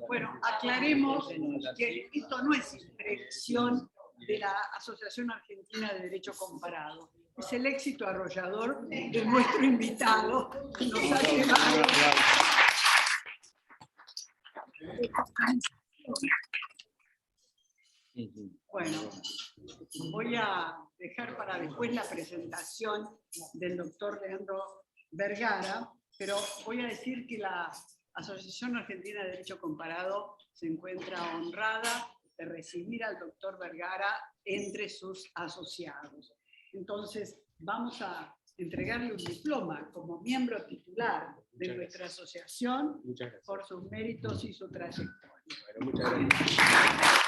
Bueno, aclaremos que esto no es impresión de la Asociación Argentina de Derecho Comparado. Es el éxito arrollador de nuestro invitado que nos ha llevado. Bueno, voy a dejar para después la presentación del doctor Leandro Vergara, pero voy a decir que la Asociación Argentina de Derecho Comparado se encuentra honrada de recibir al doctor Vergara entre sus asociados. Entonces, vamos a entregarle un diploma como miembro titular de nuestra asociación por sus méritos y su trayectoria. Bueno, muchas gracias.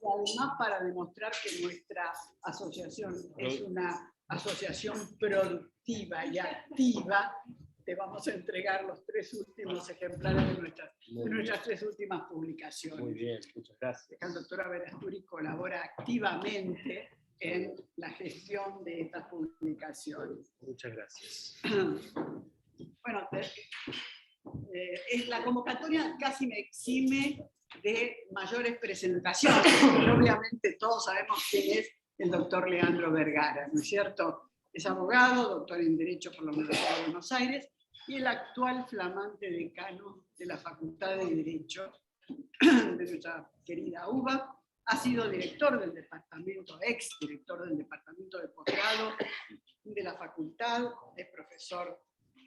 Y además, para demostrar que nuestra asociación es una asociación productiva y activa, te vamos a entregar los 3 últimos ejemplares de nuestras 3 últimas publicaciones. Muy bien, muchas gracias. La doctora Verasturi colabora activamente en la gestión de estas publicaciones. Muchas gracias. Bueno, la convocatoria casi me exime de mayores presentaciones, porque obviamente todos sabemos quién es el doctor Leandro Vergara, ¿no es cierto? Es abogado, doctor en Derecho por la Universidad de Buenos Aires y el actual flamante decano de la Facultad de Derecho de nuestra querida UBA. Ha sido director del departamento, exdirector del departamento de posgrado de la facultad, es profesor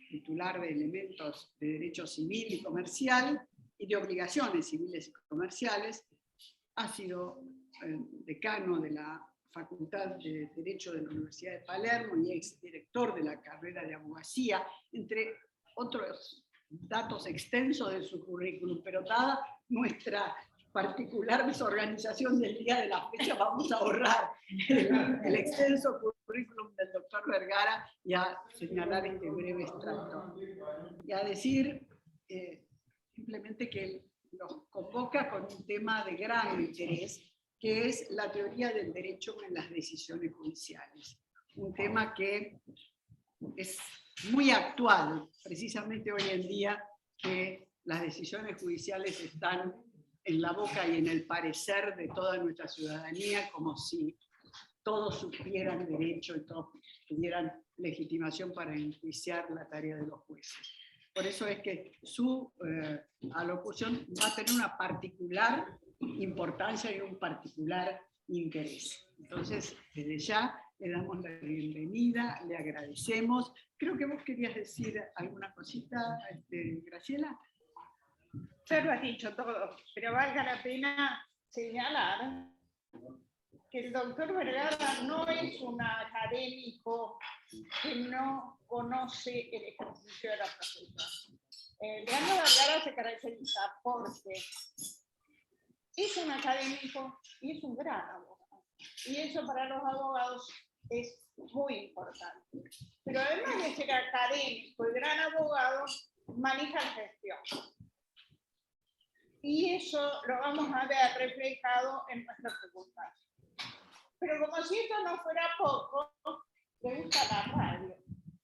titular de elementos de derecho civil y comercial y de obligaciones civiles y comerciales. Ha sido decano de la Facultad de Derecho de la Universidad de Palermo y exdirector de la carrera de abogacía, entre otros datos extensos de su currículum, pero dada nuestra particular desorganización del día de la fecha, vamos a ahorrar el extenso currículum del doctor Vergara y a señalar este breve extracto. Y a decir simplemente que nos convoca con un tema de gran interés, que es la teoría del derecho en las decisiones judiciales. Un tema que es muy actual, precisamente hoy en día, que las decisiones judiciales están en la boca y en el parecer de toda nuestra ciudadanía, como si todos supieran derecho y todos tuvieran legitimación para enjuiciar la tarea de los jueces. Por eso es que su alocución va a tener una particular importancia y un particular interés. Entonces, desde ya le damos la bienvenida, le agradecemos. Creo que vos querías decir alguna cosita, Graciela. Ya lo has dicho todo, pero valga la pena señalar que el doctor Vergara no es un académico que no conoce el ejercicio de la profesión. Leandro Vergara se caracteriza porque es un académico y es un gran abogado. Y eso para los abogados es muy importante. Pero además de ser académico y gran abogado, maneja la gestión. Y eso lo vamos a ver reflejado en nuestra facultad. Pero como si esto no fuera poco, le gusta la radio.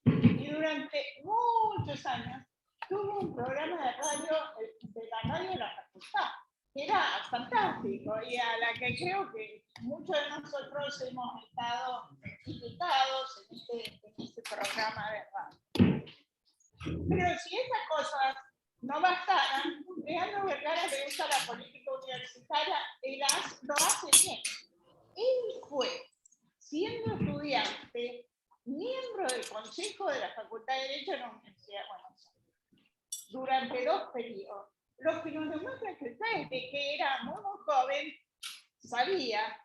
Y durante muchos años tuvo un programa de radio, de la radio de la facultad, que era fantástico y a la que creo que muchos de nosotros hemos estado invitados en este programa de radio. Pero si esas cosas no bastaran, Leandro Vergara le gusta la política universitaria y lo hace bien. Él fue, siendo estudiante, miembro del Consejo de la Facultad de Derecho de la Universidad de Buenos Aires, durante 2 periodos. Lo que nos demuestra que desde que era muy joven, sabía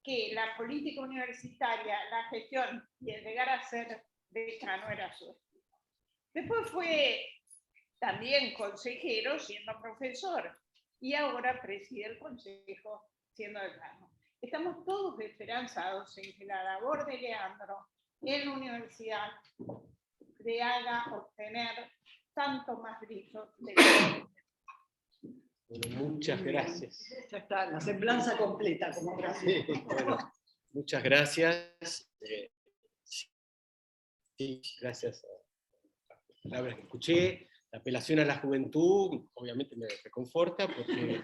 que la política universitaria, la gestión y el llegar a ser decano era su estilo. Después fue también consejero siendo profesor y ahora preside el consejo siendo decano. Estamos todos esperanzados en que la labor de Leandro en la universidad le haga obtener tanto más brillo de Bueno, muchas gracias. Ya está, la semblanza completa, como Sí, bueno, muchas gracias. Sí, gracias a las palabras que escuché. La apelación a la juventud, obviamente me reconforta porque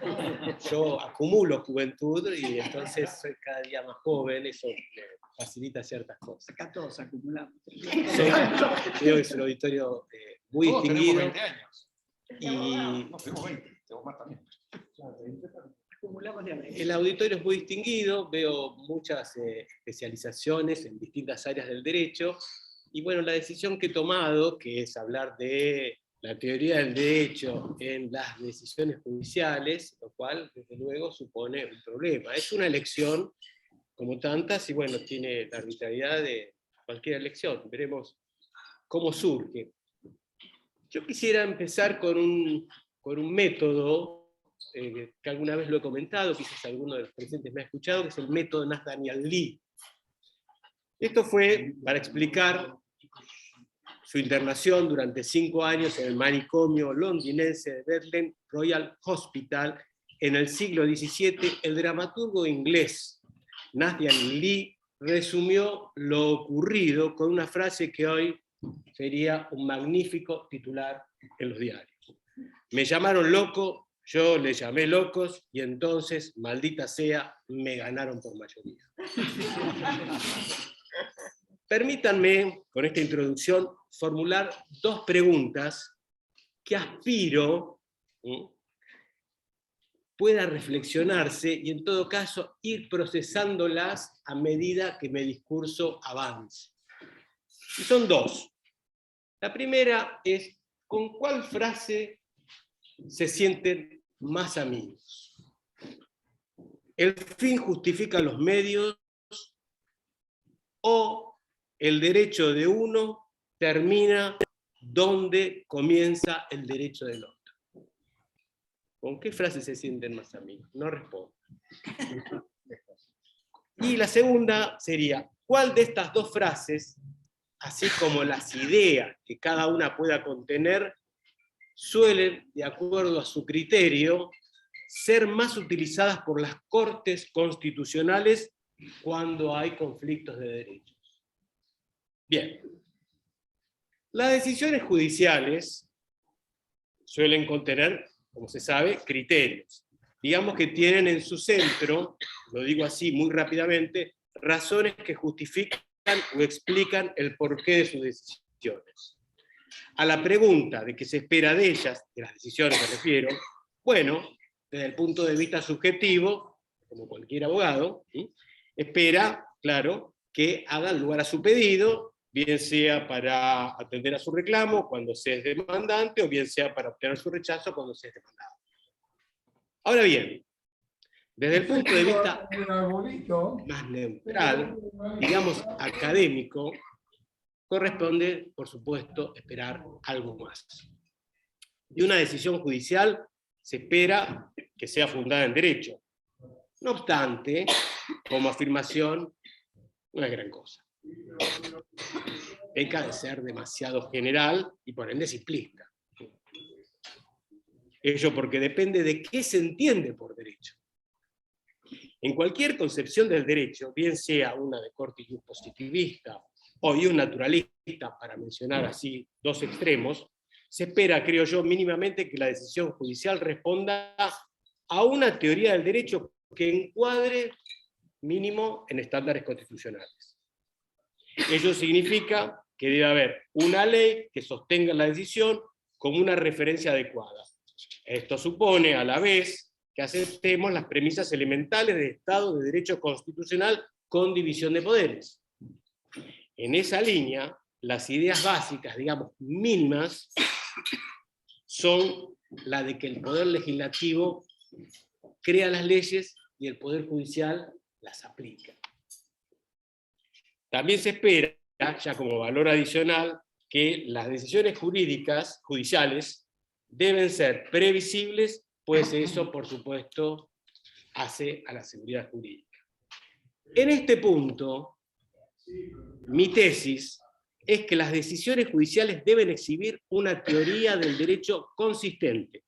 yo acumulo juventud y entonces soy cada día más joven, eso me facilita ciertas cosas. acá todos acumulamos. Creo que es un auditorio muy Todos distinguido. tenemos 20 años. Y No, tenemos 20, tengo más también. Acumulamos de a el auditorio es muy distinguido, veo muchas especializaciones en distintas áreas del derecho, y bueno, la decisión que he tomado, que es hablar de la teoría del derecho en las decisiones judiciales, lo cual desde luego supone un problema. Es una elección como tantas, y bueno, tiene la arbitrariedad de cualquier elección. Veremos cómo surge. Yo quisiera empezar con un método que alguna vez lo he comentado, quizás alguno de los presentes me ha escuchado, que es el método Nathaniel Lee. Esto fue para explicar su internación durante 5 años en el manicomio londinense de Bethlehem Royal Hospital en el siglo XVII. El dramaturgo inglés Nathaniel Lee resumió lo ocurrido con una frase que hoy sería un magnífico titular en los diarios. Me llamaron loco, yo les llamé locos, y entonces, maldita sea, me ganaron por mayoría. Permítanme, con esta introducción, formular 2 preguntas que aspiro pueda reflexionarse y, en todo caso, ir procesándolas a medida que mi discurso avance. Y son 2. La primera es, ¿con cuál frase se sienten más amigos? ¿El fin justifica los medios o el derecho de uno termina donde comienza el derecho del otro? ¿Con qué frase se sienten más amigos? No respondo. Y la segunda sería, ¿cuál de estas 2 frases, así como las ideas que cada una pueda contener, suelen, de acuerdo a su criterio, ser más utilizadas por las cortes constitucionales cuando hay conflictos de derechos? Bien, las decisiones judiciales suelen contener, como se sabe, criterios. Digamos que tienen en su centro, lo digo así muy rápidamente, razones que justifican o explican el porqué de sus decisiones. A la pregunta de qué se espera de ellas, de las decisiones me refiero, bueno, desde el punto de vista subjetivo, como cualquier abogado, espera, claro, que hagan lugar a su pedido, bien sea para atender a su reclamo cuando se es demandante, o bien sea para obtener su rechazo cuando se es demandado. Ahora bien, desde el punto de vista más neutral, digamos académico, corresponde, por supuesto, esperar algo más. De una decisión judicial se espera que sea fundada en derecho. No obstante, como afirmación, no es gran cosa. Peca de ser demasiado general y por ende simplista. Ello porque depende de qué se entiende por derecho. En cualquier concepción del derecho, bien sea una de corte ius positivista o un naturalista, para mencionar así 2 extremos, se espera, creo yo, mínimamente que la decisión judicial responda a una teoría del derecho que encuadre mínimo en estándares constitucionales. Ello significa que debe haber una ley que sostenga la decisión como una referencia adecuada. Esto supone, a la vez, que aceptemos las premisas elementales del Estado de Derecho Constitucional con división de poderes. En esa línea, las ideas básicas, digamos, mínimas, son la de que el Poder Legislativo crea las leyes y el Poder Judicial las aplica. También se espera, ya como valor adicional, que las decisiones judiciales deben ser previsibles, pues eso, por supuesto, hace a la seguridad jurídica. En este punto, mi tesis es que las decisiones judiciales deben exhibir una teoría del derecho consistente,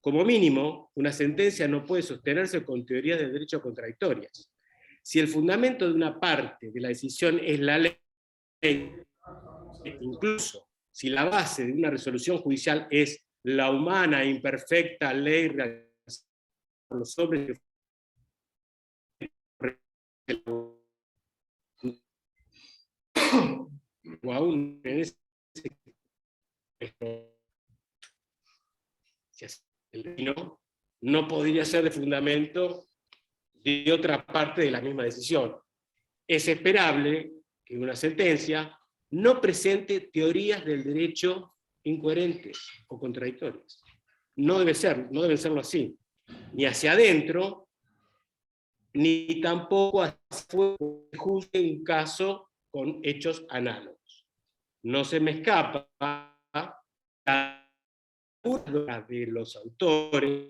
Como mínimo, una sentencia no puede sostenerse con teorías del derecho contradictorias. Si el fundamento de una parte de la decisión es la ley, incluso si la base de una resolución judicial es la humana e imperfecta ley realizada por los hombres o aún en ese no podría ser de fundamento de otra parte de la misma decisión. Es esperable que una sentencia no presente teorías del derecho incoherentes o contradictorias. No deben serlo así, ni hacia adentro, ni tampoco hacia afuera, se juzgue un caso con hechos análogos. No se me escapa la de los autores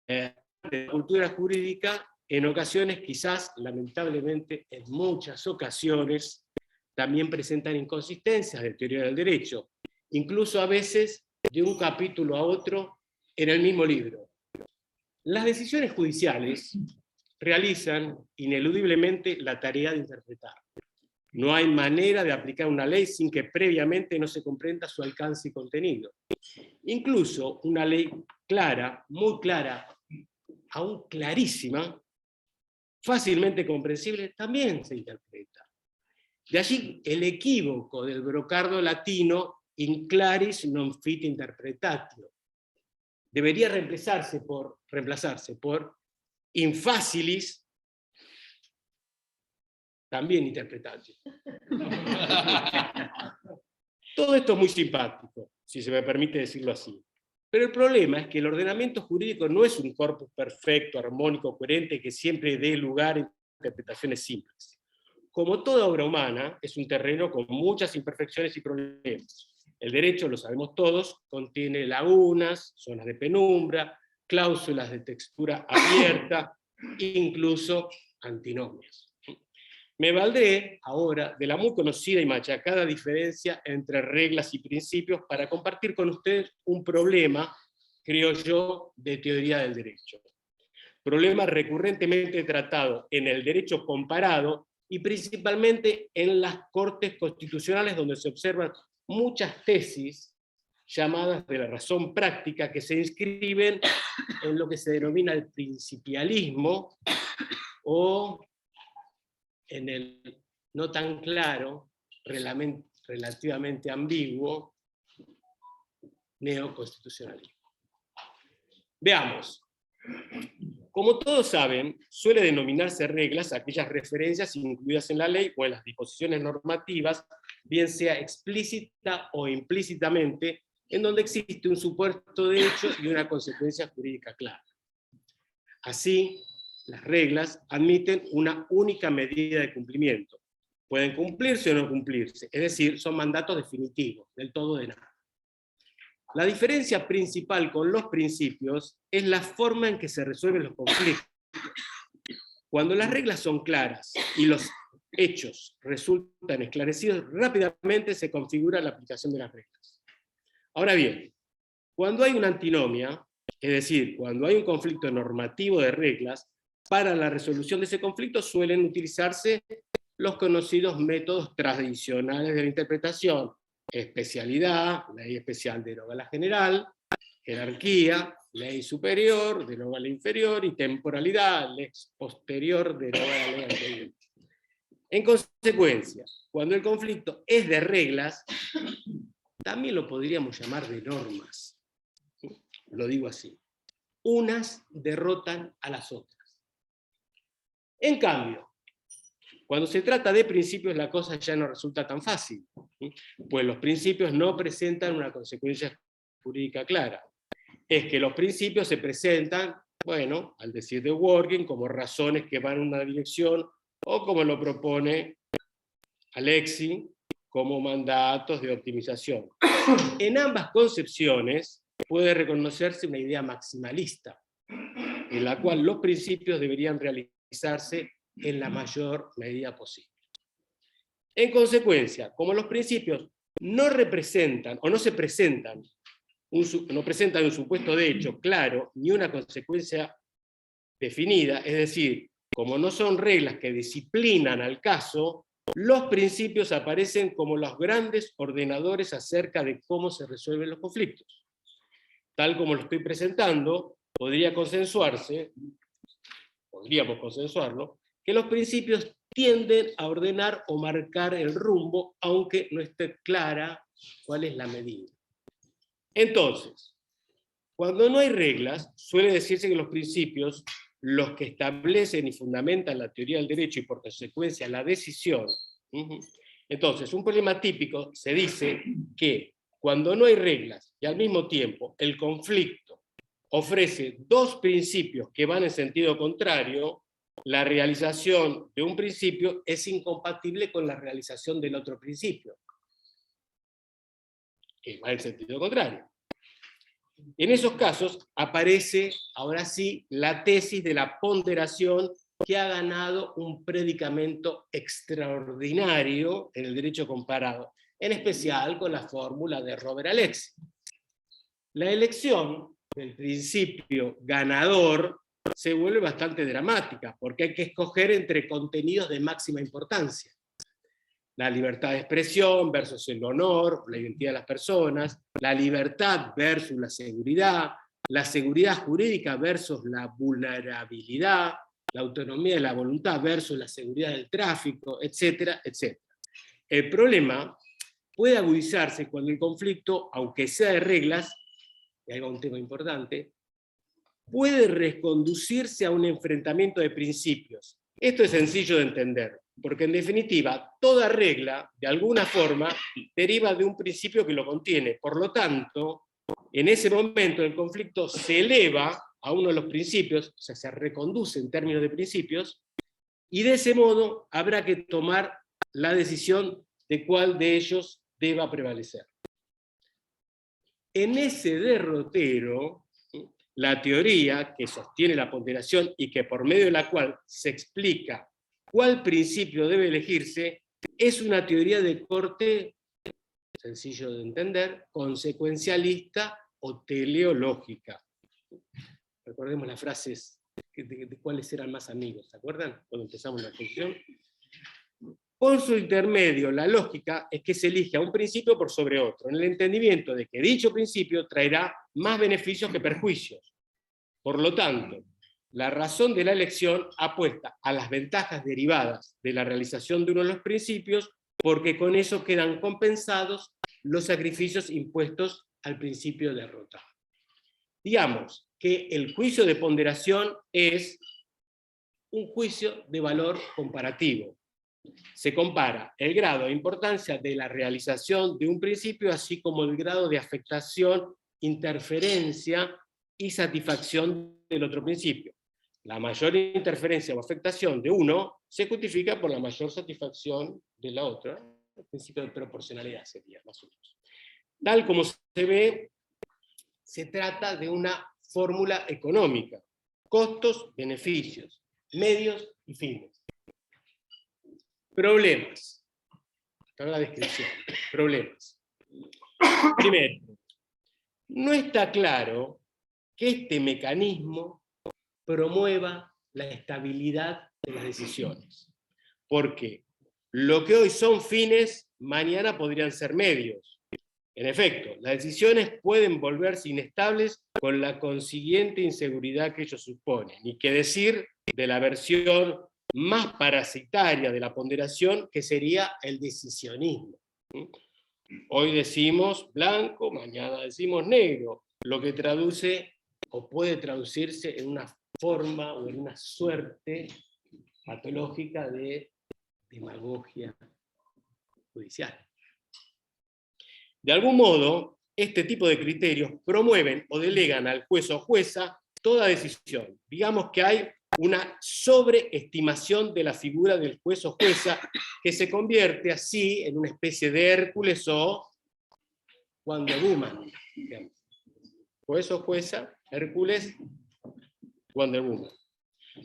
de la cultura jurídica, en ocasiones, quizás, lamentablemente, en muchas ocasiones, también presentan inconsistencias de teoría del derecho, incluso a veces de un capítulo a otro en el mismo libro. Las decisiones judiciales realizan ineludiblemente la tarea de interpretar. No hay manera de aplicar una ley sin que previamente no se comprenda su alcance y contenido. Incluso una ley clara, muy clara, aún clarísima, fácilmente comprensible, también se interpreta. De allí el equívoco del brocardo latino in claris non fit interpretatio. Debería reemplazarse por in facilis también interpretatio. Todo esto es muy simpático, si se me permite decirlo así. Pero el problema es que el ordenamiento jurídico no es un corpus perfecto, armónico, coherente, que siempre dé lugar a interpretaciones simples. Como toda obra humana, es un terreno con muchas imperfecciones y problemas. El derecho, lo sabemos todos, contiene lagunas, zonas de penumbra, cláusulas de textura abierta, incluso antinomias. Me valdré ahora de la muy conocida y machacada diferencia entre reglas y principios para compartir con ustedes un problema, creo yo, de teoría del derecho. Problema recurrentemente tratado en el derecho comparado y principalmente en las cortes constitucionales, donde se observan muchas tesis llamadas de la razón práctica que se inscriben en lo que se denomina el principialismo o en el no tan claro, relativamente ambiguo, neoconstitucionalismo. Veamos. Como todos saben, suele denominarse reglas aquellas referencias incluidas en la ley o en las disposiciones normativas, bien sea explícita o implícitamente, en donde existe un supuesto de hecho y una consecuencia jurídica clara. Así, las reglas admiten una única medida de cumplimiento. Pueden cumplirse o no cumplirse, es decir, son mandatos definitivos, del todo de nada. La diferencia principal con los principios es la forma en que se resuelven los conflictos. Cuando las reglas son claras y los hechos resultan esclarecidos, rápidamente se configura la aplicación de las reglas. Ahora bien, cuando hay una antinomia, es decir, cuando hay un conflicto normativo de reglas, para la resolución de ese conflicto suelen utilizarse los conocidos métodos tradicionales de la interpretación: especialidad, ley especial deroga la general; jerarquía, ley superior deroga la inferior; y temporalidad, lex posterior deroga la ley anterior. En consecuencia, cuando el conflicto es de reglas, también lo podríamos llamar de normas. Lo digo así. Unas derrotan a las otras. En cambio, cuando se trata de principios, la cosa ya no resulta tan fácil, pues los principios no presentan una consecuencia jurídica clara. Es que los principios se presentan, bueno, al decir de Working, como razones que van en una dirección, o como lo propone Alexi, como mandatos de optimización. En ambas concepciones puede reconocerse una idea maximalista, en la cual los principios deberían realizarse en la mayor medida posible. En consecuencia, como los principios no representan o no se presentan, no presentan un supuesto de hecho claro ni una consecuencia definida, es decir, como no son reglas que disciplinan al caso, los principios aparecen como los grandes ordenadores acerca de cómo se resuelven los conflictos. Tal como lo estoy presentando, podríamos consensuarlo, que los principios tienden a ordenar o marcar el rumbo, aunque no esté clara cuál es la medida. Entonces, cuando no hay reglas, suele decirse que los principios, los que establecen y fundamentan la teoría del derecho y por consecuencia la decisión. Entonces, un problema típico se dice que cuando no hay reglas y al mismo tiempo el conflicto ofrece dos principios que van en sentido contrario, la realización de un principio es incompatible con la realización del otro principio, que va en sentido contrario. En esos casos aparece, ahora sí, la tesis de la ponderación, que ha ganado un predicamento extraordinario en el derecho comparado, en especial con la fórmula de Robert Alexy. La elección del principio ganador se vuelve bastante dramática, porque hay que escoger entre contenidos de máxima importancia. La libertad de expresión versus el honor, la identidad de las personas, la libertad versus la seguridad jurídica versus la vulnerabilidad, la autonomía de la voluntad versus la seguridad del tráfico, etcétera, etcétera. El problema puede agudizarse cuando el conflicto, aunque sea de reglas, y hay un tema importante, puede reconducirse a un enfrentamiento de principios. Esto es sencillo de entender, porque en definitiva, toda regla, de alguna forma, deriva de un principio que lo contiene. Por lo tanto, en ese momento el conflicto se eleva a uno de los principios, o sea, se reconduce en términos de principios, y de ese modo habrá que tomar la decisión de cuál de ellos deba prevalecer. En ese derrotero, la teoría que sostiene la ponderación y que por medio de la cual se explica cuál principio debe elegirse, es una teoría de corte, sencillo de entender, consecuencialista o teleológica. Recordemos las frases de cuáles eran más amigos, ¿se acuerdan? Cuando empezamos la discusión. Por su intermedio, la lógica es que se elige a un principio por sobre otro, en el entendimiento de que dicho principio traerá más beneficios que perjuicios. Por lo tanto, la razón de la elección apuesta a las ventajas derivadas de la realización de uno de los principios, porque con eso quedan compensados los sacrificios impuestos al principio derrotado. Digamos que el juicio de ponderación es un juicio de valor comparativo. Se compara el grado de importancia de la realización de un principio, así como el grado de afectación, interferencia y satisfacción del otro principio. La mayor interferencia o afectación de uno se justifica por la mayor satisfacción de la otra. El principio de proporcionalidad sería, más o menos. Tal como se ve, se trata de una fórmula económica: costos, beneficios, medios y fines. Problemas. Acá la descripción. Problemas. Primero, no está claro que este mecanismo promueva la estabilidad de las decisiones. Porque lo que hoy son fines, mañana podrían ser medios. En efecto, las decisiones pueden volverse inestables con la consiguiente inseguridad que ello supone. Ni qué decir de la versión más parasitaria de la ponderación, que sería el decisionismo. Hoy decimos blanco, mañana decimos negro, lo que traduce o puede traducirse en una forma o en una suerte patológica de demagogia judicial. De algún modo, este tipo de criterios promueven o delegan al juez o jueza toda decisión. Digamos que hay una sobreestimación de la figura del juez o jueza, que se convierte así en una especie de Hércules o Wonder Woman. Digamos. Juez o jueza, Hércules, Wonder Woman.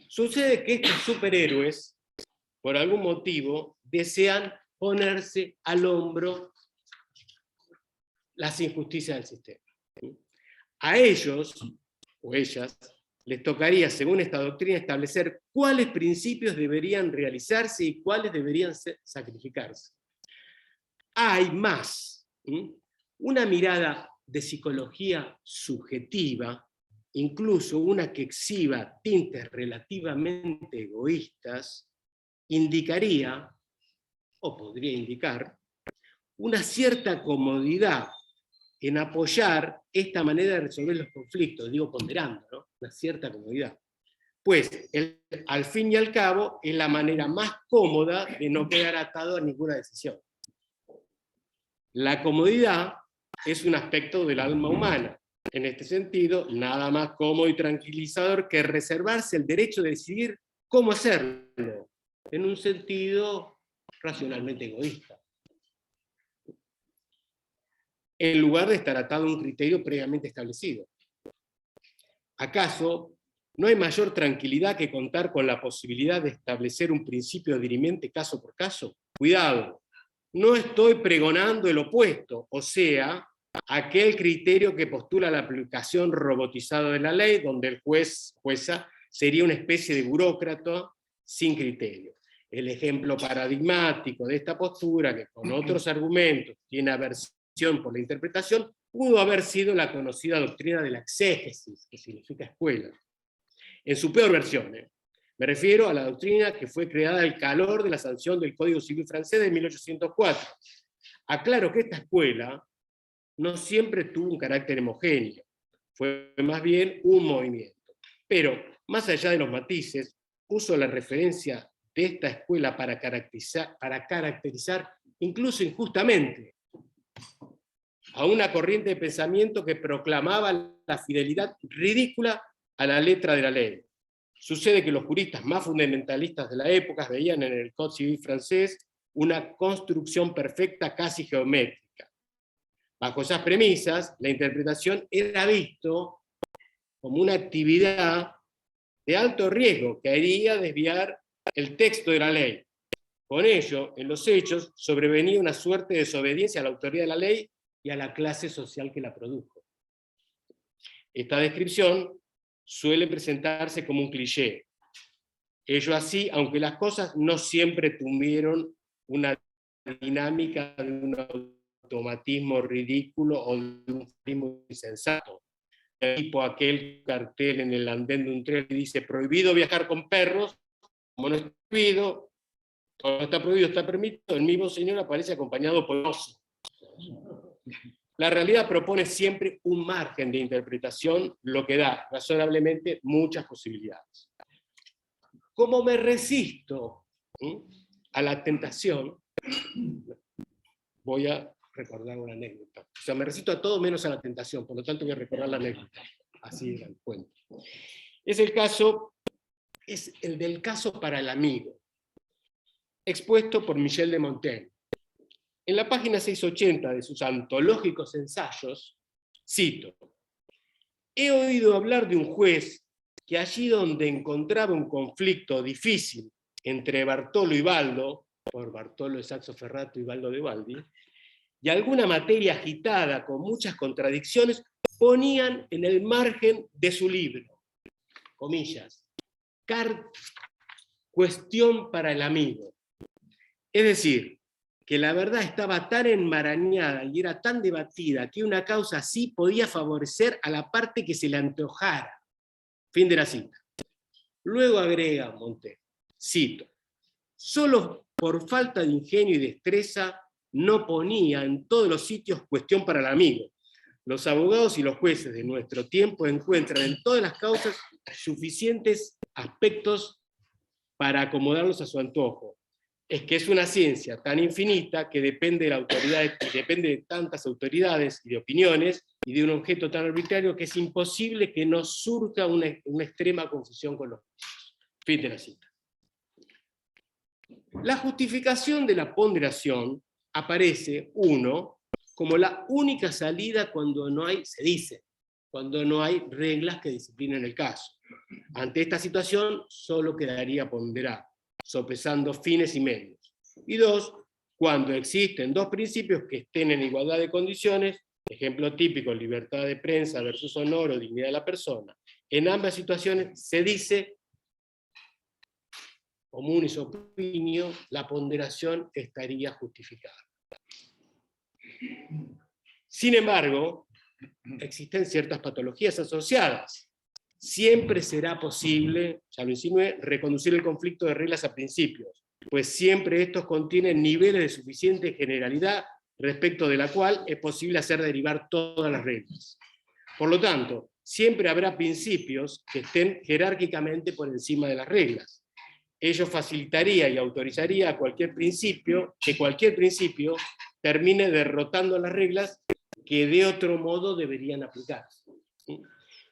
Sucede que estos superhéroes, por algún motivo, desean ponerse al hombro las injusticias del sistema. A ellos, o ellas, les tocaría, según esta doctrina, establecer cuáles principios deberían realizarse y cuáles deberían sacrificarse. Hay más, una mirada de psicología subjetiva, incluso una que exhiba tintes relativamente egoístas, indicaría, o podría indicar, una cierta comodidad en apoyar esta manera de resolver los conflictos, digo ponderando, ¿no? Una cierta comodidad. Pues, al fin y al cabo, es la manera más cómoda de no quedar atado a ninguna decisión. La comodidad es un aspecto del alma humana. En este sentido, nada más cómodo y tranquilizador que reservarse el derecho de decidir cómo hacerlo, en un sentido racionalmente egoísta, en lugar de estar atado a un criterio previamente establecido. ¿Acaso no hay mayor tranquilidad que contar con la posibilidad de establecer un principio dirimiente caso por caso? Cuidado, no estoy pregonando el opuesto, o sea, aquel criterio que postula la aplicación robotizada de la ley, donde el jueza sería una especie de burócrata sin criterio. El ejemplo paradigmático de esta postura, que con otros argumentos tiene aversión por la interpretación, pudo haber sido la conocida doctrina de la exégesis, que significa escuela. En su peor versión, me refiero a la doctrina que fue creada al calor de la sanción del Código Civil francés de 1804. Aclaro que esta escuela no siempre tuvo un carácter homogéneo, fue más bien un movimiento. Pero, más allá de los matices, uso la referencia de esta escuela para caracterizar incluso injustamente a una corriente de pensamiento que proclamaba la fidelidad ridícula a la letra de la ley. Sucede que los juristas más fundamentalistas de la época veían en el Código Civil francés una construcción perfecta casi geométrica. Bajo esas premisas, la interpretación era visto como una actividad de alto riesgo que haría desviar el texto de la ley. Con ello, en los hechos, sobrevenía una suerte de desobediencia a la autoridad de la ley y a la clase social que la produjo. Esta descripción suele presentarse como un cliché. Ello así, aunque las cosas no siempre tuvieron una dinámica de un automatismo ridículo o de un ritmo insensato. Tipo aquel cartel en el andén de un tren que dice prohibido viajar con perros, como no está prohibido, todo está prohibido, está permitido, el mismo señor aparece acompañado por un oso. La realidad propone siempre un margen de interpretación, lo que da razonablemente muchas posibilidades. Como me resisto a la tentación, voy a recordar una anécdota. O sea, me resisto a todo menos a la tentación, por lo tanto voy a recordar la anécdota. Así era el cuento. Es el del caso para el amigo, expuesto por Michel de Montaigne. En la página 680 de sus antológicos ensayos, cito: he oído hablar de un juez que allí donde encontraba un conflicto difícil entre Bartolo y Baldo, por Bartolo de Saxo-Ferrato y Baldo de Baldi, y alguna materia agitada con muchas contradicciones, ponían en el margen de su libro, comillas, cuestión para el amigo. Es decir, que la verdad estaba tan enmarañada y era tan debatida que una causa así podía favorecer a la parte que se le antojara. Fin de la cita. Luego agrega Montaigne, cito: solo por falta de ingenio y destreza no ponía en todos los sitios cuestión para el amigo. Los abogados y los jueces de nuestro tiempo encuentran en todas las causas suficientes aspectos para acomodarlos a su antojo. Es que es una ciencia tan infinita que depende de la autoridad, depende de tantas autoridades y de opiniones y de un objeto tan arbitrario que es imposible que nos surja una extrema confusión con los juicios. Fin de la cita. La justificación de la ponderación aparece, uno, como la única salida cuando no hay, se dice, cuando no hay reglas que disciplinen el caso. Ante esta situación solo quedaría ponderar, sopesando fines y medios. Y dos, cuando existen dos principios que estén en igualdad de condiciones ejemplo típico, libertad de prensa versus honor o dignidad de la persona, en ambas situaciones se dice, comunis opinio, la ponderación estaría justificada. Sin embargo, existen ciertas patologías asociadas. Siempre será posible, ya lo insinué, reconducir el conflicto de reglas a principios, pues siempre estos contienen niveles de suficiente generalidad respecto de la cual es posible hacer derivar todas las reglas. Por lo tanto, siempre habrá principios que estén jerárquicamente por encima de las reglas. Ello facilitaría y autorizaría a cualquier principio termine derrotando las reglas que de otro modo deberían aplicarse.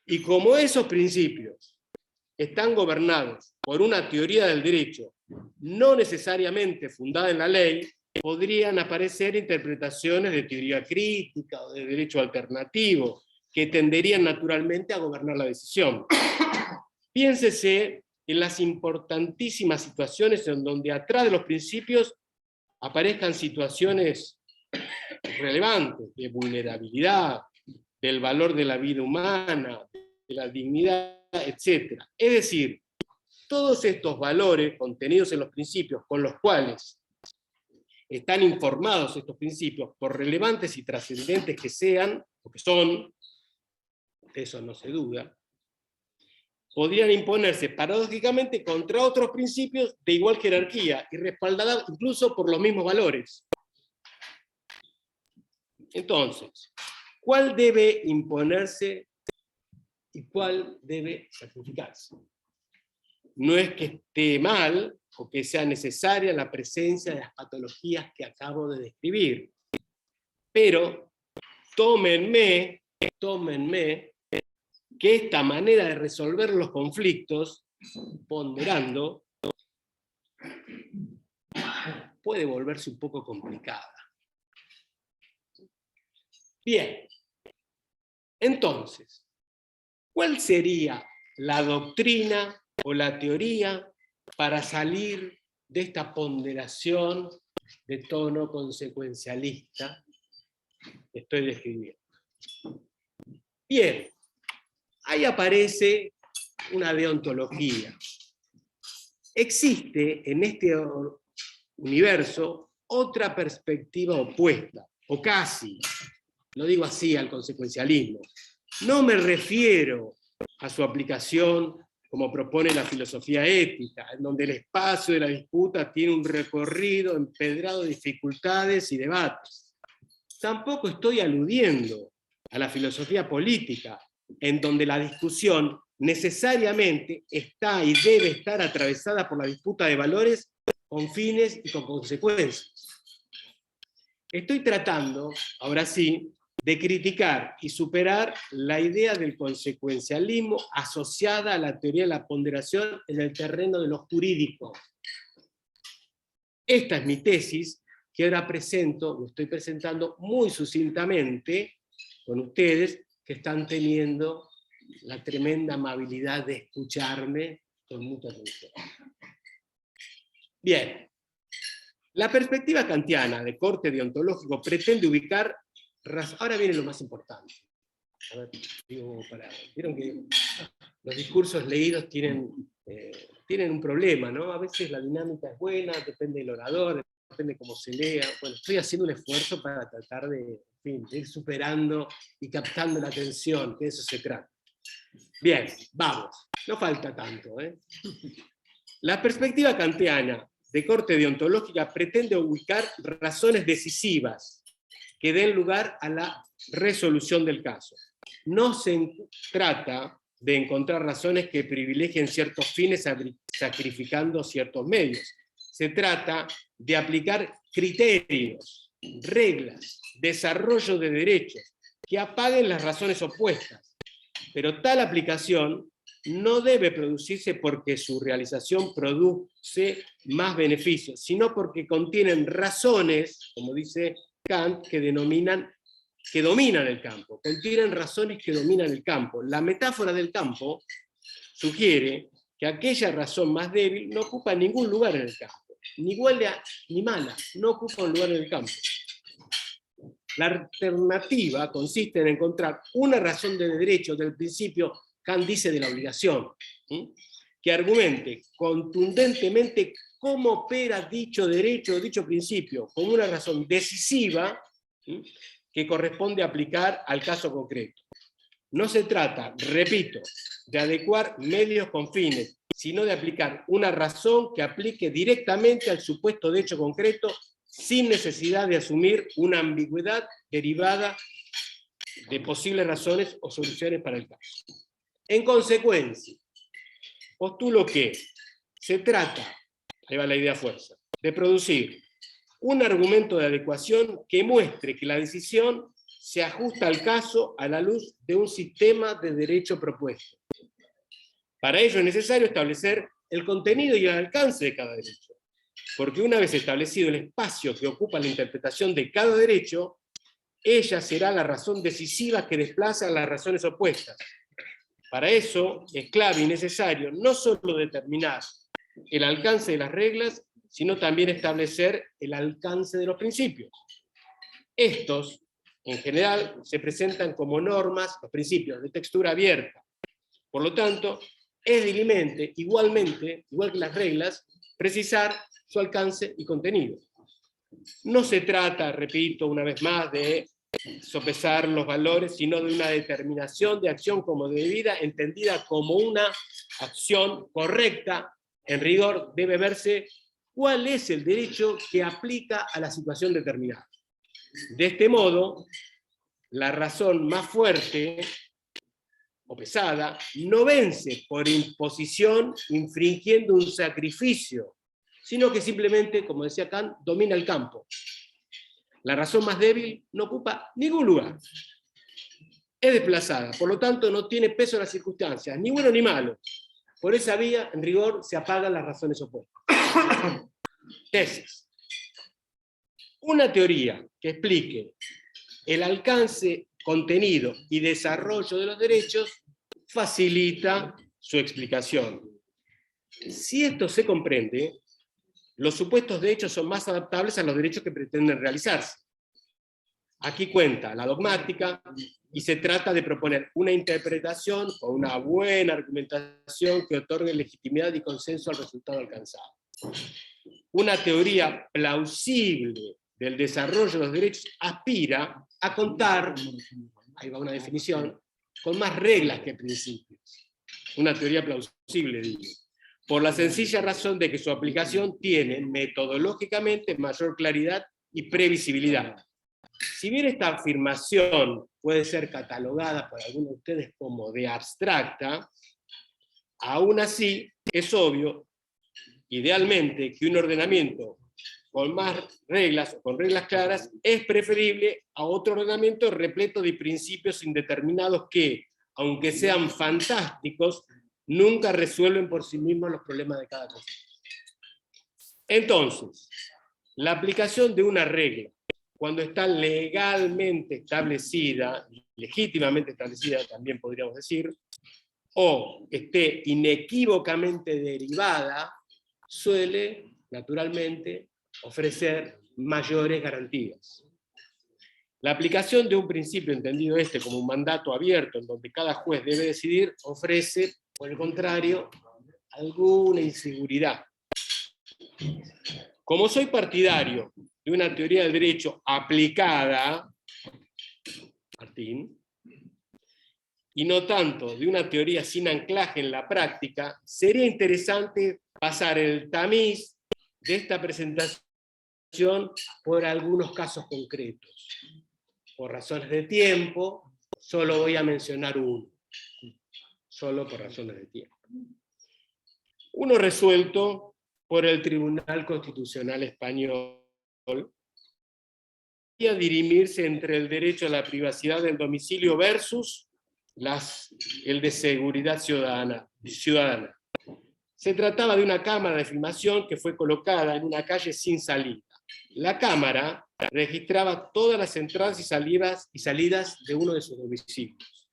Y como esos principios están gobernados por una teoría del derecho no necesariamente fundada en la ley, podrían aparecer interpretaciones de teoría crítica o de derecho alternativo, que tenderían naturalmente a gobernar la decisión. Piénsese en las importantísimas situaciones en donde atrás de los principios aparezcan situaciones relevantes de vulnerabilidad, del valor de la vida humana, de la dignidad, etc. Es decir, todos estos valores contenidos en los principios con los cuales están informados estos principios, por relevantes y trascendentes que sean, o que son, eso no se duda, podrían imponerse paradójicamente contra otros principios de igual jerarquía y respaldados incluso por los mismos valores. Entonces, ¿cuál debe imponerse y cuál debe sacrificarse? No es que esté mal o que sea necesaria la presencia de las patologías que acabo de describir, pero tómenme que esta manera de resolver los conflictos, ponderando, puede volverse un poco complicada. Bien, entonces, ¿cuál sería la doctrina o la teoría para salir de esta ponderación de tono consecuencialista que estoy describiendo? Bien, ahí aparece una deontología. Existe en este universo otra perspectiva opuesta, o casi, lo digo así, al consecuencialismo. No me refiero a su aplicación como propone la filosofía ética, en donde el espacio de la disputa tiene un recorrido empedrado de dificultades y debates. Tampoco estoy aludiendo a la filosofía política, en donde la discusión necesariamente está y debe estar atravesada por la disputa de valores con fines y con consecuencias. Estoy tratando, ahora sí, de criticar y superar la idea del consecuencialismo asociada a la teoría de la ponderación en el terreno de lo jurídico. Esta es mi tesis, que ahora lo estoy presentando muy sucintamente con ustedes, que están teniendo la tremenda amabilidad de escucharme con mucha atención. Bien, la perspectiva kantiana de corte deontológico pretende ubicar. Ahora viene lo más importante. A ver, vieron que los discursos leídos tienen un problema, ¿no? A veces la dinámica es buena, depende del orador, depende cómo se lea. Bueno, estoy haciendo un esfuerzo para tratar de ir superando y captando la atención, que de eso se trata. Bien, vamos, no falta tanto, ¿eh? La perspectiva kantiana de corte deontológica pretende ubicar razones decisivas que den lugar a la resolución del caso. No se trata de encontrar razones que privilegien ciertos fines sacrificando ciertos medios. Se trata de aplicar criterios, reglas, desarrollo de derechos que apaguen las razones opuestas. Pero tal aplicación no debe producirse porque su realización produce más beneficios, sino porque contienen razones, como dice Kant, que dominan el campo. Contienen razones que dominan el campo. La metáfora del campo sugiere que aquella razón más débil no ocupa ningún lugar en el campo. Ni buena ni mala, no ocupa un lugar en el campo. La alternativa consiste en encontrar una razón de derecho del principio, Kant dice de la obligación, que argumente contundentemente cómo opera dicho derecho o dicho principio, como una razón decisiva que corresponde aplicar al caso concreto. No se trata, repito, de adecuar medios con fines, sino de aplicar una razón que aplique directamente al supuesto de hecho concreto, sin necesidad de asumir una ambigüedad derivada de posibles razones o soluciones para el caso. En consecuencia, postulo que se trata, ahí va la idea fuerza, de producir un argumento de adecuación que muestre que la decisión se ajusta al caso a la luz de un sistema de derecho propuesto. Para ello es necesario establecer el contenido y el alcance de cada derecho, porque una vez establecido el espacio que ocupa la interpretación de cada derecho, ella será la razón decisiva que desplaza a las razones opuestas. Para eso es clave y necesario no solo determinar el alcance de las reglas, sino también establecer el alcance de los principios. Estos, en general, se presentan como normas, los principios de textura abierta. Por lo tanto, es dirimente, igual que las reglas, precisar su alcance y contenido. No se trata, repito una vez más, de sopesar los valores, sino de una determinación de acción como debida, entendida como una acción correcta. En rigor debe verse cuál es el derecho que aplica a la situación determinada. De este modo, la razón más fuerte o pesada no vence por imposición infringiendo un sacrificio, sino que simplemente, como decía Kant, domina el campo. La razón más débil no ocupa ningún lugar. Es desplazada, por lo tanto no tiene peso en las circunstancias, ni bueno ni malo. Por esa vía, en rigor, se apagan las razones opuestas. Tesis. Una teoría que explique el alcance, contenido y desarrollo de los derechos facilita su explicación. Si esto se comprende, los supuestos de hecho son más adaptables a los derechos que pretenden realizarse. Aquí cuenta la dogmática y se trata de proponer una interpretación o una buena argumentación que otorgue legitimidad y consenso al resultado alcanzado. Una teoría plausible del desarrollo de los derechos aspira a contar, ahí va una definición, con más reglas que principios. Una teoría plausible, digo, por la sencilla razón de que su aplicación tiene metodológicamente mayor claridad y previsibilidad. Si bien esta afirmación puede ser catalogada por algunos de ustedes como de abstracta, aún así es obvio, idealmente, que un ordenamiento con más reglas o con reglas claras es preferible a otro ordenamiento repleto de principios indeterminados que, aunque sean fantásticos, nunca resuelven por sí mismos los problemas de cada cosa. Entonces, la aplicación de una regla, cuando está legalmente establecida, legítimamente establecida también podríamos decir, o esté inequívocamente derivada, suele, naturalmente, ofrecer mayores garantías. La aplicación de un principio, entendido este como un mandato abierto, en donde cada juez debe decidir, ofrece, por el contrario, alguna inseguridad. Como soy partidario de una teoría del derecho aplicada, Martín, y no tanto de una teoría sin anclaje en la práctica, sería interesante pasar el tamiz de esta presentación por algunos casos concretos. Por razones de tiempo, solo voy a mencionar uno. Solo por razones de tiempo. Uno resuelto por el Tribunal Constitucional Español, y a dirimirse entre el derecho a la privacidad del domicilio versus el de seguridad ciudadana. Se trataba de una cámara de filmación que fue colocada en una calle sin salida. La cámara registraba todas las entradas y salidas de uno de sus domicilios.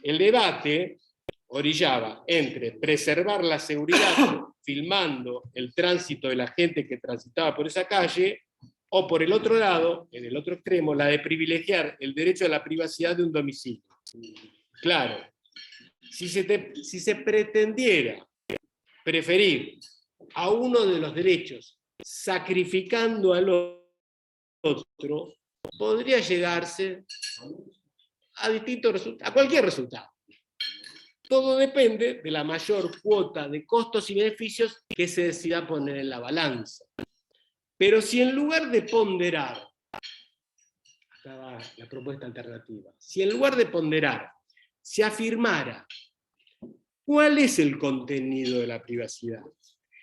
El debate orillaba entre preservar la seguridad filmando el tránsito de la gente que transitaba por esa calle O por el otro lado, en el otro extremo, la de privilegiar el derecho a la privacidad de un domicilio. Claro, si se pretendiera preferir a uno de los derechos sacrificando al otro, podría llegarse a distintos resultados, a cualquier resultado. Todo depende de la mayor cuota de costos y beneficios que se decida poner en la balanza. Pero si en lugar de ponderar, acá va la propuesta alternativa, si en lugar de ponderar se afirmara cuál es el contenido de la privacidad,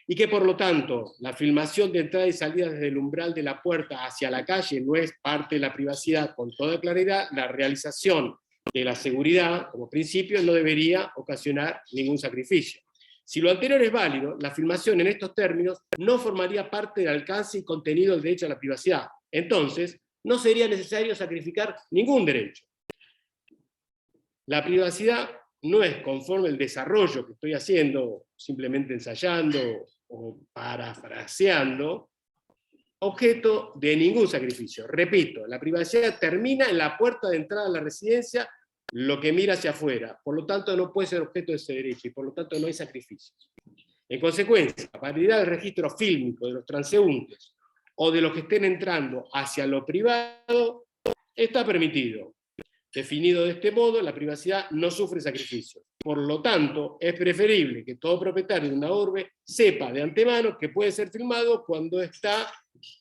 y que por lo tanto la filmación de entrada y salida desde el umbral de la puerta hacia la calle no es parte de la privacidad con toda claridad, la realización de la seguridad como principio no debería ocasionar ningún sacrificio. Si lo anterior es válido, la filmación en estos términos no formaría parte del alcance y contenido del derecho a la privacidad. Entonces, no sería necesario sacrificar ningún derecho. La privacidad no es, conforme el desarrollo que estoy haciendo, simplemente ensayando o parafraseando, objeto de ningún sacrificio. Repito, la privacidad termina en la puerta de entrada a la residencia, lo que mira hacia afuera. Por lo tanto, no puede ser objeto de ese derecho y por lo tanto no hay sacrificios. En consecuencia, la valididad del registro fílmico de los transeúntes o de los que estén entrando hacia lo privado está permitido. Definido de este modo, la privacidad no sufre sacrificios. Por lo tanto, es preferible que todo propietario de una urbe sepa de antemano que puede ser filmado cuando está,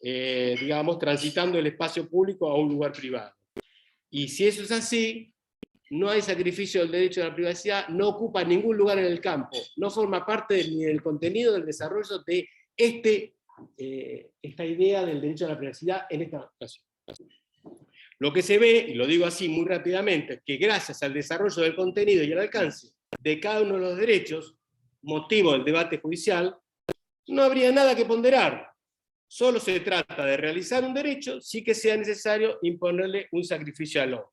digamos, transitando el espacio público a un lugar privado. Y si eso es así, no hay sacrificio del derecho a la privacidad, no ocupa ningún lugar en el campo, no forma parte ni del contenido del desarrollo de esta idea del derecho a la privacidad en esta ocasión. Lo que se ve, y lo digo así muy rápidamente, es que gracias al desarrollo del contenido y al alcance de cada uno de los derechos, motivo del debate judicial, no habría nada que ponderar. Solo se trata de realizar un derecho sin que sea necesario imponerle un sacrificio al otro.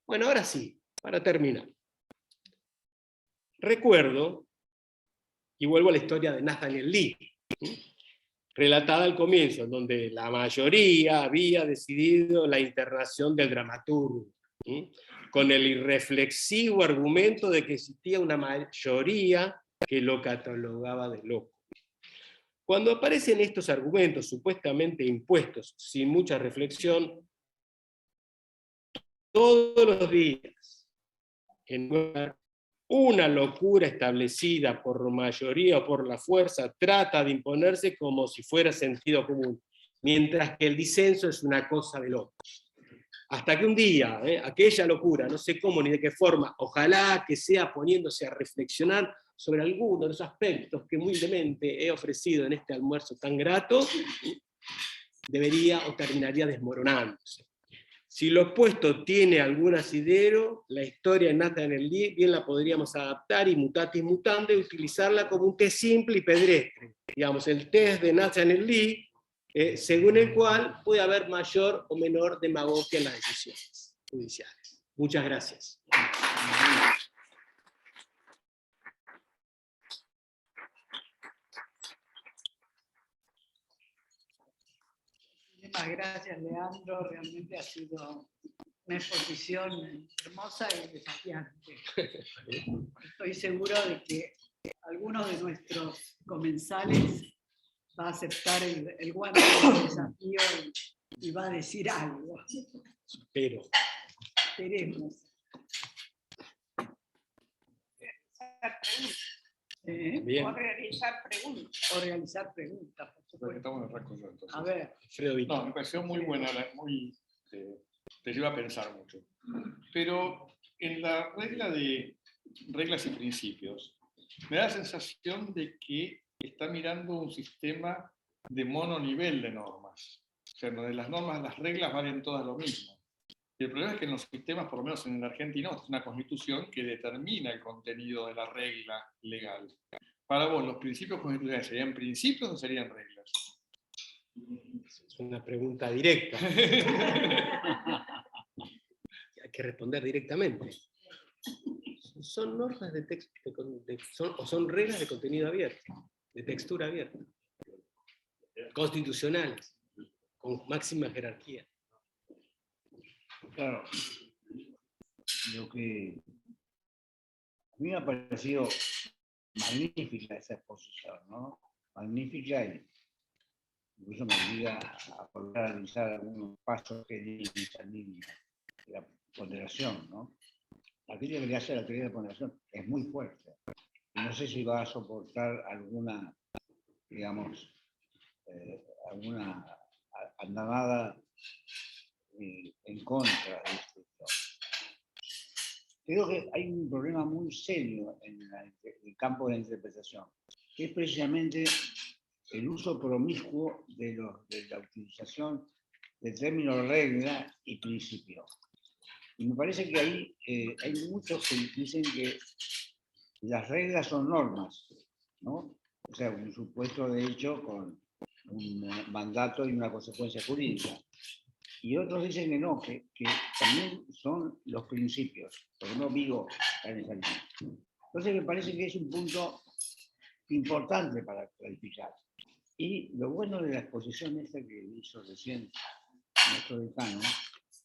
Bueno, ahora sí, para terminar. Recuerdo, y vuelvo a la historia de Nathaniel Lee, relatada al comienzo, en donde la mayoría había decidido la internación del dramaturgo, con el irreflexivo argumento de que existía una mayoría que lo catalogaba de loco. Cuando aparecen estos argumentos supuestamente impuestos sin mucha reflexión, todos los días, en una locura establecida por mayoría o por la fuerza trata de imponerse como si fuera sentido común, mientras que el disenso es una cosa de locos. Hasta que un día, aquella locura, no sé cómo ni de qué forma, ojalá que sea poniéndose a reflexionar sobre alguno de los aspectos que humildemente he ofrecido en este almuerzo tan grato, debería o terminaría desmoronándose. Si lo expuesto tiene algún asidero, la historia de Nathaniel Lee bien la podríamos adaptar y mutatis mutandis y utilizarla como un test simple y pedestre. Digamos, el test de Nathaniel Lee, según el cual puede haber mayor o menor demagogia en las decisiones judiciales. Muchas gracias. Muchas gracias, Leandro. Realmente ha sido una exposición hermosa y desafiante. Estoy seguro de que alguno de nuestros comensales va a aceptar el guante del desafío y va a decir algo. Pero Esperemos. Bien. O realizar preguntas. O realizar preguntas, por supuesto. Estamos en el rasgo, entonces. A ver. Alfredo Víctor. No, me pareció muy buena, muy, te lleva a pensar mucho. Pero en la regla de reglas y principios, me da la sensación de que está mirando un sistema de mononivel de normas. O sea, donde las normas, las reglas valen todas lo mismo. Y el problema es que en los sistemas, por lo menos en el argentino, es una constitución que determina el contenido de la regla legal. Para vos, ¿los principios constitucionales serían principios o serían reglas? Es una pregunta directa. Hay que responder directamente. Son normas de texto, o son reglas de contenido abierto, de textura abierta, constitucionales. con máxima jerarquía. Claro, lo que a mí me ha parecido magnífica esa exposición, ¿no? Magnífica, y incluso me obliga a poder analizar algunos pasos que di en esa línea de la ponderación, ¿no? La crítica que hace la teoría de ponderación es muy fuerte. Y no sé si va a soportar alguna, digamos, alguna andanada en contra de esto. Creo que hay un problema muy serio en el campo de la interpretación, que es precisamente el uso promiscuo de la utilización del término regla y principio. Y me parece que ahí hay muchos que dicen que las reglas son normas, ¿no? O sea, un supuesto de hecho con un mandato y una consecuencia jurídica. Y otros dicen que no, que también son los principios, porque no vivo en esa línea. Entonces me parece que es un punto importante para clarificar. Y lo bueno de la exposición esta que hizo recién nuestro decano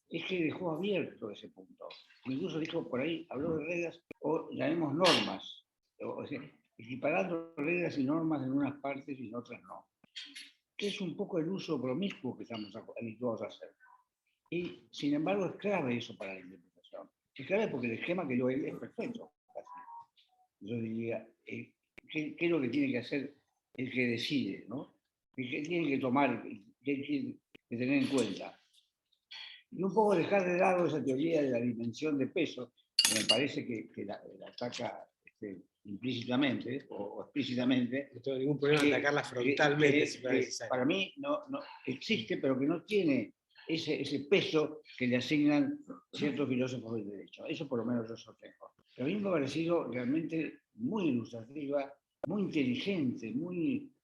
es que dejó abierto ese punto. Incluso dijo por ahí, habló de reglas o llamemos normas, o sea, equiparando reglas y normas en unas partes y en otras no. Que es un poco el uso promiscuo que estamos habituados a hacer. Y sin embargo es clave eso para la interpretación. Es clave porque el esquema que yo veo es perfecto. Yo diría, ¿qué es lo que tiene que hacer el que decide, ¿no? ¿Qué tiene que tomar, qué tiene que tener en cuenta? Y un poco dejar de lado esa teoría de la dimensión de peso, que me parece que la ataca implícitamente o explícitamente. No tengo ningún problema en atacarla frontalmente si fuera necesario. Para mí no existe, pero que no tiene ese peso que le asignan ciertos filósofos del derecho. Eso por lo menos yo sostengo. Pero a mí me ha parecido realmente muy ilustrativa, muy inteligente,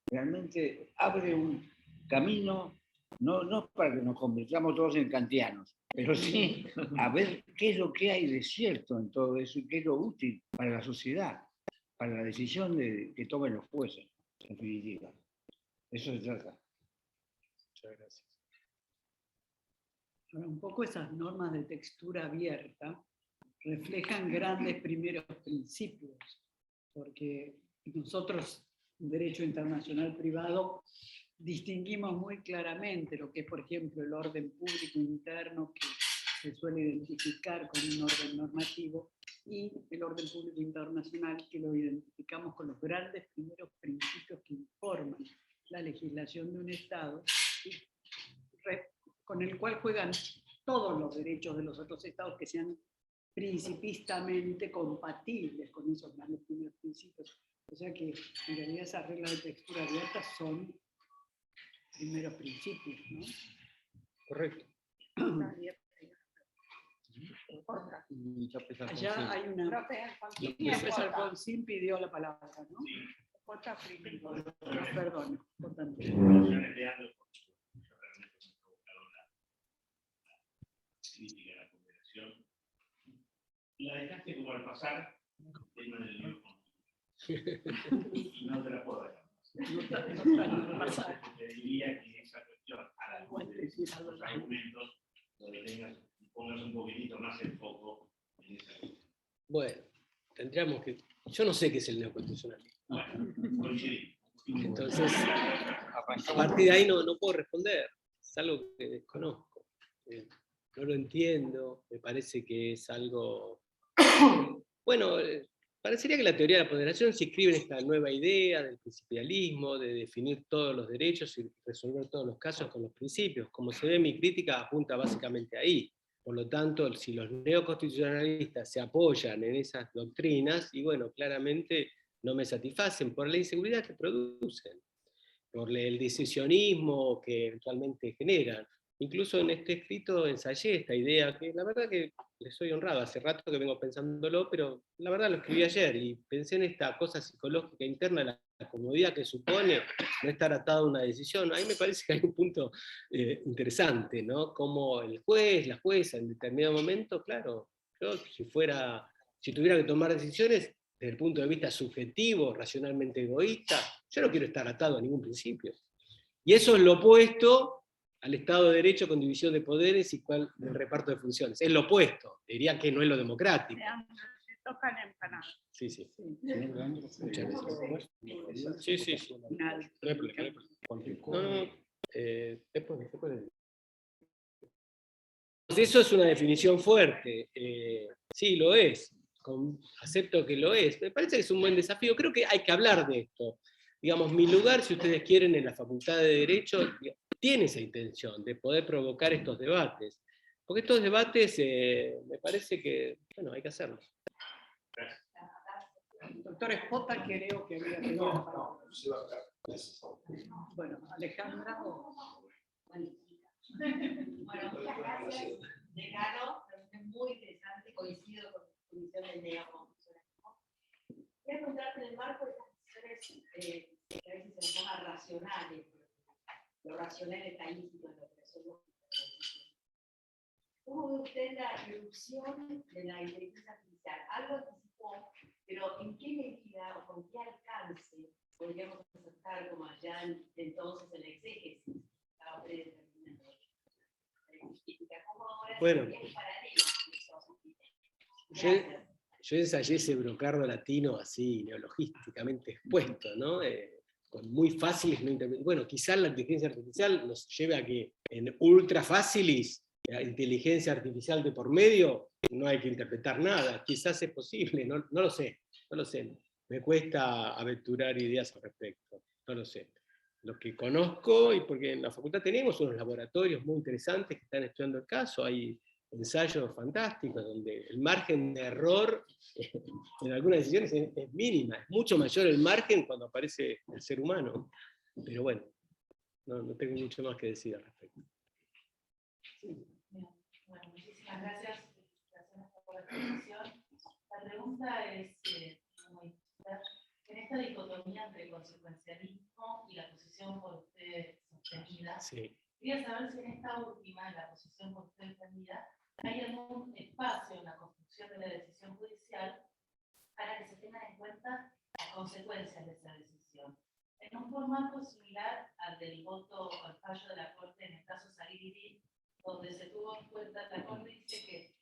realmente abre un camino, no para que nos convirtamos todos en kantianos, pero sí a ver qué es lo que hay de cierto en todo eso y qué es lo útil para la sociedad, para la decisión que tomen los jueces, en definitiva. Eso se trata. Muchas gracias. Ahora, un poco esas normas de textura abierta reflejan grandes primeros principios, porque nosotros, en derecho internacional privado, distinguimos muy claramente lo que es, por ejemplo, el orden público interno, que se suele identificar con un orden normativo, y el orden público internacional, que lo identificamos con los grandes primeros principios que informan la legislación de un Estado, y con el cual juegan todos los derechos de los otros Estados que sean principistamente compatibles con esos grandes primeros principios. O sea que en realidad esas reglas de textura abierta son primeros principios, ¿no? Correcto. Allá hay una... Profesor Alfonsín pidió la palabra, ¿no? Perdón, importante. Crítica a la cooperación. La dejaste como al pasar tema del libro y no te la puedo dejar. Te diría que esa cuestión a la luz de los argumentos donde pongas un poquitito más el foco en esa cuestión. Bueno, tendríamos que... Yo no sé qué es el neoconstitucionalismo. Bueno, coincidimos. Entonces, a partir de ahí no puedo responder. Es algo que desconozco. No lo entiendo, me parece que es algo... Bueno, parecería que la teoría de la ponderación se inscribe en esta nueva idea del principialismo, de definir todos los derechos y resolver todos los casos con los principios. Como se ve, mi crítica apunta básicamente ahí. Por lo tanto, si los neoconstitucionalistas se apoyan en esas doctrinas, y bueno, claramente no me satisfacen por la inseguridad que producen, por el decisionismo que eventualmente generan. Incluso en este escrito ensayé esta idea, que la verdad que le soy honrado, hace rato que vengo pensándolo, pero la verdad lo escribí ayer, y pensé en esta cosa psicológica interna, la comodidad que supone no estar atado a una decisión. A mí me parece que hay un punto interesante, ¿no? Como el juez, la jueza, en determinado momento, claro, yo si tuviera que tomar decisiones, desde el punto de vista subjetivo, racionalmente egoísta, yo no quiero estar atado a ningún principio. Y eso es lo opuesto al Estado de Derecho con división de poderes y cuál el reparto de funciones. Es lo opuesto, diría que no es lo democrático. Se tocan empanadas. Sí, sí. Señor Leandro, Muchas gracias. Sí, sí, sí. Nada. No hay problema, no hay problema. No, después. Eso es una definición fuerte. Sí, lo es. Acepto que lo es. Me parece que es un buen desafío. Creo que hay que hablar de esto. Digamos, mi lugar, si ustedes quieren, en la Facultad de Derecho, tiene esa intención de poder provocar estos debates. Porque estos debates me parece que, bueno, hay que hacerlos. Doctor Espota, creo que había pedido la palabra. Bueno, Alejandra. Bueno, muchas gracias, decano, es muy interesante, coincido con tu visión del neoconfucianismo. Voy a preguntarte en el marco de estas decisiones que a veces se llaman racionales, lo racional está íntimo en lo que somos. ¿Cómo ve usted la reducción de la inteligencia artificial? Algo anticipó, pero ¿en qué medida o con qué alcance podríamos aceptar como allá entonces en el exégesis? Bueno, yo ensayé ese brocardo latino así, neologísticamente expuesto, ¿no? Con muy fáciles no interpretar. Bueno, quizás la inteligencia artificial nos lleve a que en ultra fáciles, la inteligencia artificial de por medio, no hay que interpretar nada. Quizás es posible, no lo sé, no lo sé. Me cuesta aventurar ideas al respecto, no lo sé. Lo que conozco, y porque en la facultad tenemos unos laboratorios muy interesantes que están estudiando el caso, hay ensayos fantásticos donde el margen de error en algunas decisiones es mínima, es mucho mayor el margen cuando aparece el ser humano. Pero bueno, no tengo mucho más que decir al respecto. Bueno, muchísimas gracias por la exposición. La pregunta es, en esta dicotomía entre consecuencialismo y la posición por usted sostenida, Sí. quería saber si en esta última, en la posición por usted sostenida, hay algún espacio en la construcción de la decisión judicial para que se tengan en cuenta las consecuencias de esa decisión. En un formato similar al del voto al fallo de la Corte en el caso Sarili, donde se tuvo en cuenta, la Corte dice que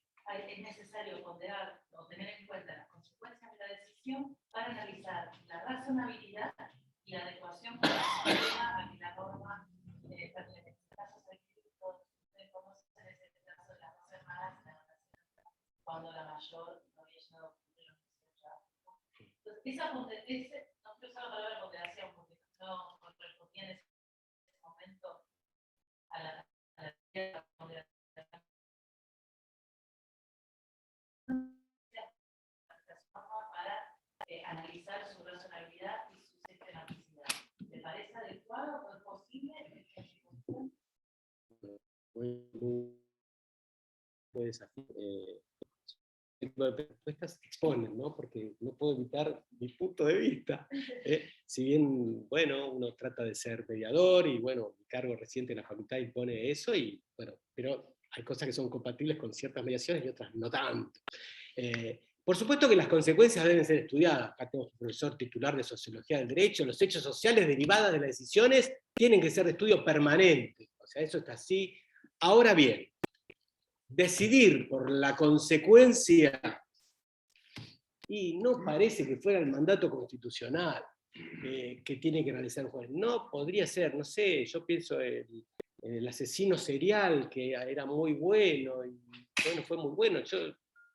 es necesario ponderar o tener en cuenta las consecuencias de la decisión para analizar la razonabilidad y la adecuación con la sistema a que la norma, en este caso se conoce en este caso de las dos semanas, cuando la mayor no había llegado a cumplir los 18 años. Entonces, no quiero usar la palabra ponderación porque no correspondía en ese momento a la ponderación. Para analizar su razonabilidad y su sistematicidad. ¿Le parece adecuado o es posible? Muy desafío. Las respuestas exponen, ¿no? Porque no puedo evitar mi punto de vista. Si bien, bueno, uno trata de ser mediador y, bueno, mi cargo reciente en la facultad impone eso, y, bueno, pero hay cosas que son compatibles con ciertas mediaciones y otras no tanto. Por supuesto que las consecuencias deben ser estudiadas. Acá tenemos un profesor titular de Sociología del Derecho. Los hechos sociales derivados de las decisiones tienen que ser de estudio permanente. O sea, eso está así. Ahora bien, decidir por la consecuencia, y no parece que fuera el mandato constitucional que tiene que realizar un juez. No, podría ser, no sé, yo pienso en el asesino serial, que era muy bueno, y bueno, fue muy bueno.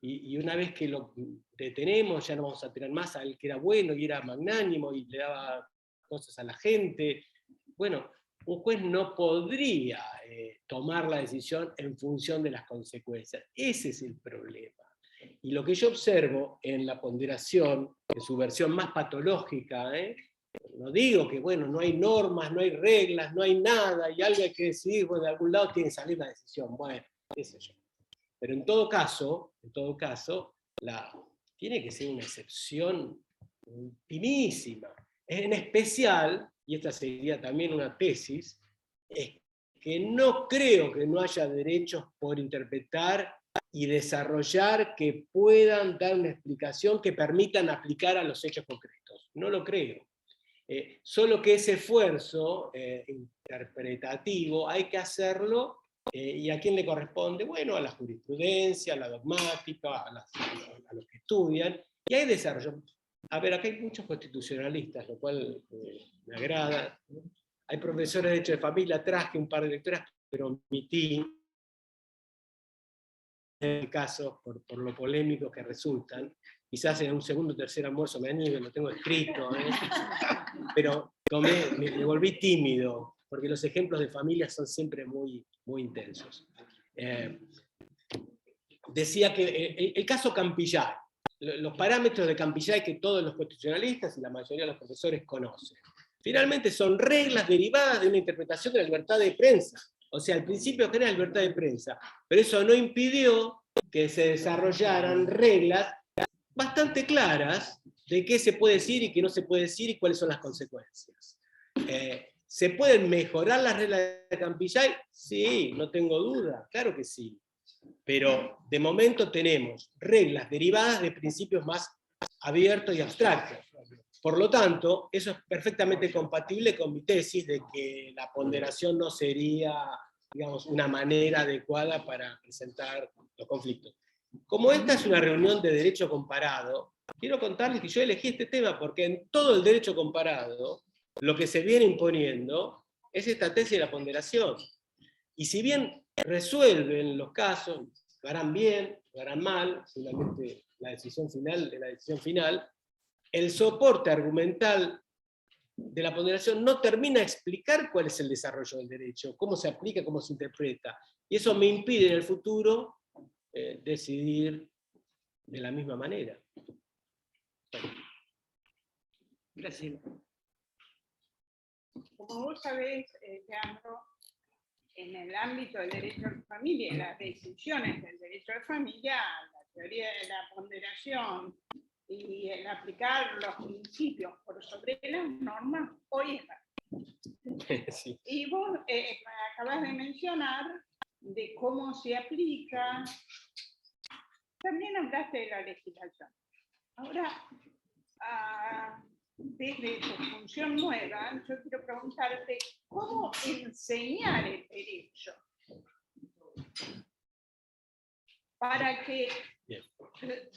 Y una vez que lo detenemos, ya no vamos a tener más al que era bueno y era magnánimo y le daba cosas a la gente. Bueno, un juez no podría tomar la decisión en función de las consecuencias. Ese es el problema. Y lo que yo observo en la ponderación, en su versión más patológica, no digo que, bueno, no hay normas, no hay reglas, no hay nada, y algo hay que decidir, bueno, de algún lado tiene que salir la decisión. Bueno, qué sé yo. Pero en todo caso, tiene que ser una excepción finísima. En especial, y esta sería también una tesis, es que no creo que no haya derechos por interpretar y desarrollar que puedan dar una explicación que permitan aplicar a los hechos concretos. No lo creo. Solo que ese esfuerzo interpretativo hay que hacerlo, ¿y a quién le corresponde? Bueno, a la jurisprudencia, a la dogmática, a los que estudian, y hay desarrollo. A ver, acá hay muchos constitucionalistas, lo cual me agrada. Hay profesores de derecho de familia, traje un par de lecturas, pero omití el caso por lo polémicos que resultan. Quizás en un segundo o tercer almuerzo me anime, lo tengo escrito, pero me volví tímido, porque los ejemplos de familia son siempre muy, muy intensos. Decía que el caso Campillay, los parámetros de Campillay que todos los constitucionalistas y la mayoría de los profesores conocen, finalmente son reglas derivadas de una interpretación de la libertad de prensa. O sea, el principio general de libertad de prensa, pero eso no impidió que se desarrollaran reglas bastante claras de qué se puede decir y qué no se puede decir y cuáles son las consecuencias. ¿Se pueden mejorar las reglas de Campillay? Sí, no tengo duda, claro que sí. Pero de momento tenemos reglas derivadas de principios más abiertos y abstractos. Por lo tanto, eso es perfectamente compatible con mi tesis de que la ponderación no sería, digamos, una manera adecuada para presentar los conflictos. Como esta es una reunión de derecho comparado, quiero contarles que yo elegí este tema porque en todo el derecho comparado lo que se viene imponiendo es esta tesis de la ponderación. Y si bien resuelven los casos, lo harán bien, lo harán mal, finalmente la decisión final es la decisión final, el soporte argumental de la ponderación no termina de explicar cuál es el desarrollo del derecho, cómo se aplica, cómo se interpreta. Y eso me impide en el futuro decidir de la misma manera. Gracias. Como vos sabés, Leandro, en el ámbito del derecho de familia y las decisiones del derecho de familia, la teoría de la ponderación y el aplicar los principios por sobre las normas, hoy está. Sí. Y vos acabas de mencionar de cómo se aplica. También hablaste de la legislación. Ahora, desde tu función nueva, yo quiero preguntarte cómo enseñar el derecho para que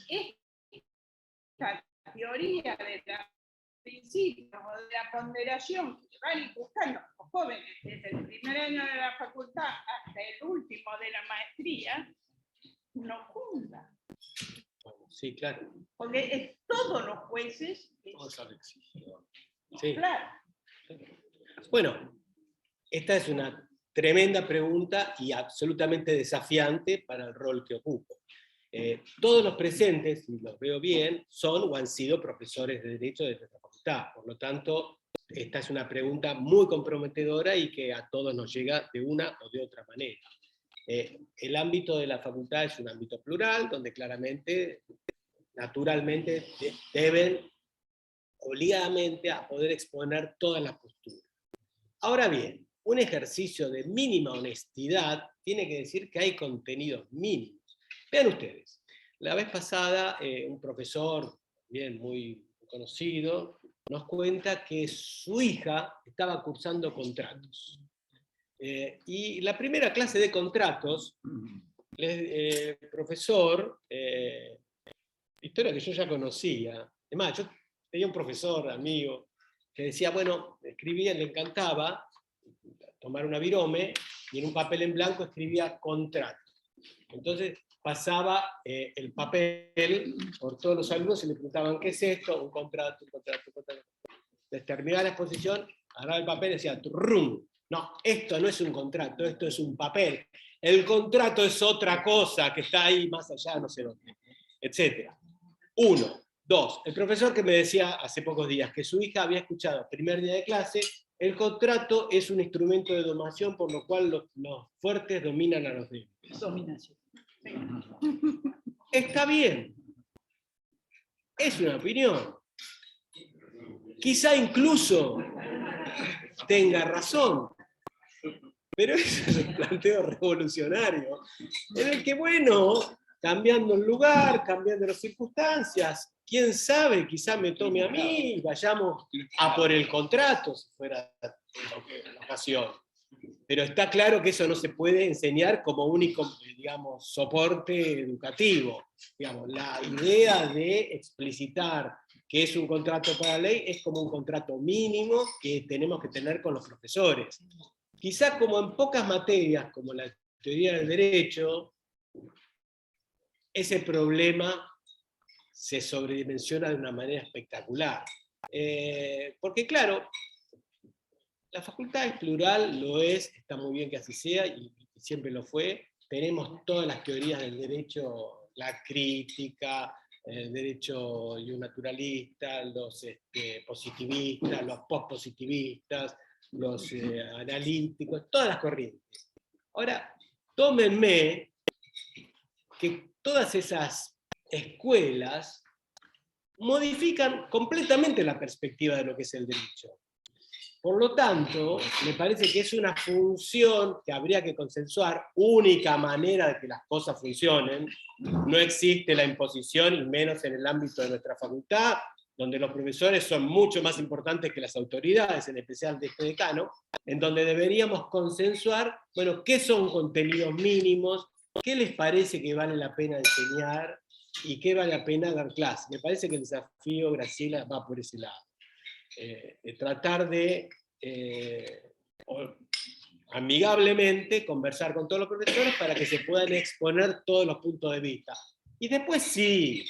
esta teoría de los principios o de la ponderación que van inculcando los jóvenes desde el primer año de la facultad hasta el último de la maestría, no junta. Sí, claro. Porque es todos los jueces. Sí. Claro. Bueno, esta es una tremenda pregunta y absolutamente desafiante para el rol que ocupo. Todos los presentes, si los veo bien, son o han sido profesores de Derecho de nuestra facultad. Por lo tanto, esta es una pregunta muy comprometedora y que a todos nos llega de una o de otra manera. El ámbito de la facultad es un ámbito plural, donde claramente, naturalmente, deben obligadamente a poder exponer todas las posturas. Ahora bien, un ejercicio de mínima honestidad tiene que decir que hay contenidos mínimos. Vean ustedes, la vez pasada un profesor, bien muy conocido, nos cuenta que su hija estaba cursando contratos. Y la primera clase de contratos, el profesor, historia que yo ya conocía, además yo tenía un profesor, amigo, que decía, bueno, escribía, le encantaba tomar una virome y en un papel en blanco escribía contrato. Entonces pasaba el papel por todos los alumnos y le preguntaban, ¿qué es esto? Un contrato, un contrato, un contrato. Les terminaba la exposición, agarraba el papel y decía, ¡trum! No, esto no es un contrato, esto es un papel. El contrato es otra cosa que está ahí más allá, no sé dónde, etc. 1. 2. El profesor que me decía hace pocos días que su hija había escuchado el primer día de clase, el contrato es un instrumento de dominación por lo cual los fuertes dominan a los débiles. Dominación. Está bien. Es una opinión. Quizá incluso tenga razón. Pero eso es un planteo revolucionario, en el que, bueno, cambiando el lugar, cambiando las circunstancias, quién sabe, quizá me tome a mí y vayamos a por el contrato, si fuera la ocasión. Pero está claro que eso no se puede enseñar como único, digamos, soporte educativo. Digamos, la idea de explicitar que es un contrato para ley es como un contrato mínimo que tenemos que tener con los profesores. Quizá como en pocas materias, como la teoría del derecho, ese problema se sobredimensiona de una manera espectacular. Porque claro, la facultad es plural, lo es, está muy bien que así sea, y siempre lo fue. Tenemos todas las teorías del derecho, la crítica, el derecho naturalista, los positivistas, los pospositivistas, los analíticos, todas las corrientes. Ahora, tómenme que todas esas escuelas modifican completamente la perspectiva de lo que es el derecho. Por lo tanto, me parece que es una función que habría que consensuar, única manera de que las cosas funcionen. No existe la imposición, y menos en el ámbito de nuestra facultad, donde los profesores son mucho más importantes que las autoridades, en especial de este decano, en donde deberíamos consensuar, bueno, qué son contenidos mínimos, qué les parece que vale la pena enseñar, y qué vale la pena dar clase. Me parece que el desafío, Graciela, va por ese lado. Tratar de amigablemente conversar con todos los profesores para que se puedan exponer todos los puntos de vista. Y después sí,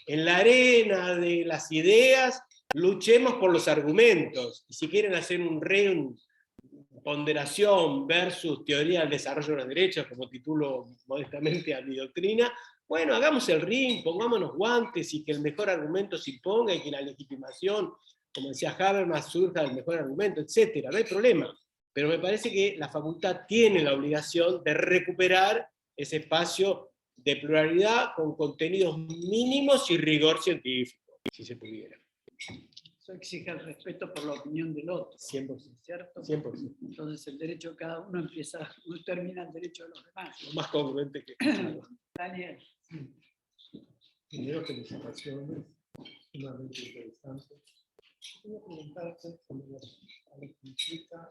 en la arena de las ideas, luchemos por los argumentos. Y si quieren hacer un ponderación versus teoría del desarrollo de los derechos, como titulo modestamente a mi doctrina, bueno, hagamos el ring, pongámonos guantes y que el mejor argumento se imponga y que la legitimación, como decía Habermas, surja del mejor argumento, etc. No hay problema. Pero me parece que la facultad tiene la obligación de recuperar ese espacio de pluralidad con contenidos mínimos y rigor científico, si se pudiera. Eso exige el respeto por la opinión del otro. 100%. ¿Cierto? 100%. Entonces el derecho de cada uno no termina el derecho de los demás. Lo más congruente que... Daniel. Primero, felicitaciones, sumamente interesante. Quería preguntarte sobre lo que implica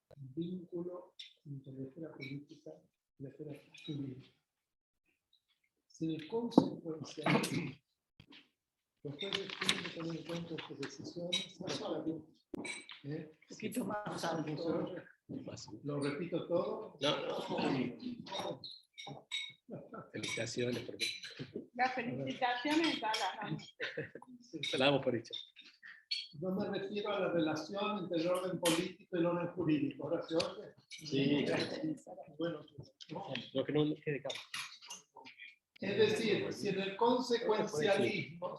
el vínculo entre la esfera política y la esfera jurídica. Si el consecuencialismo, los jueces tienen que tener en cuenta sus decisiones, Un poquito más alto. lo repito todo. No. Felicitaciones. Porque... Las felicitaciones a las la damos por hecho. No me refiero a la relación entre el orden político y el orden jurídico. ¿Ahora se oye? Sí, Bueno, lo que no quede claro. es decir, si en el consecuencialismo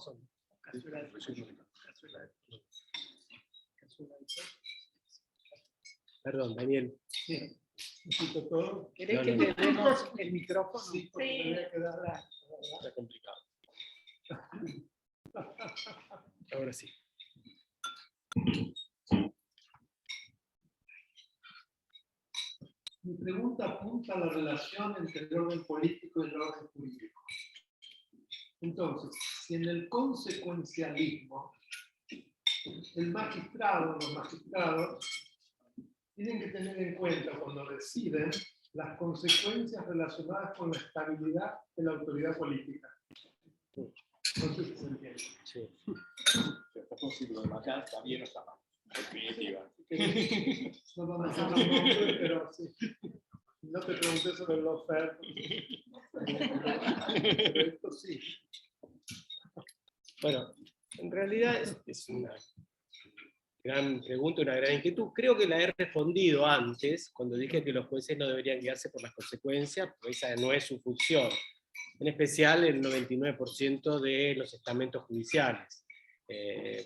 Perdón, Daniel. sí, repito todo. ¿Querés No, que no. te demos el micrófono? Sí, porque Sí. me voy a quedar. Está complicado. Ahora sí. Mi pregunta apunta a la relación entre el orden político y el orden jurídico. Entonces, si en el consecuencialismo el magistrado, los magistrados, tienen que tener en cuenta cuando deciden las consecuencias relacionadas con la estabilidad de la autoridad política. No sé si se entiende. Sí. Está posible, acá está bien o está mal. Definitiva. No vamos a hacer los nombres, pero sí. No te pregunté sobre el lawfare. Pero esto sí. Bueno, en realidad es una gran pregunta, una gran inquietud. Creo que la he respondido antes, cuando dije que los jueces no deberían guiarse por las consecuencias, porque esa no es su función. En especial el 99% de los estamentos judiciales.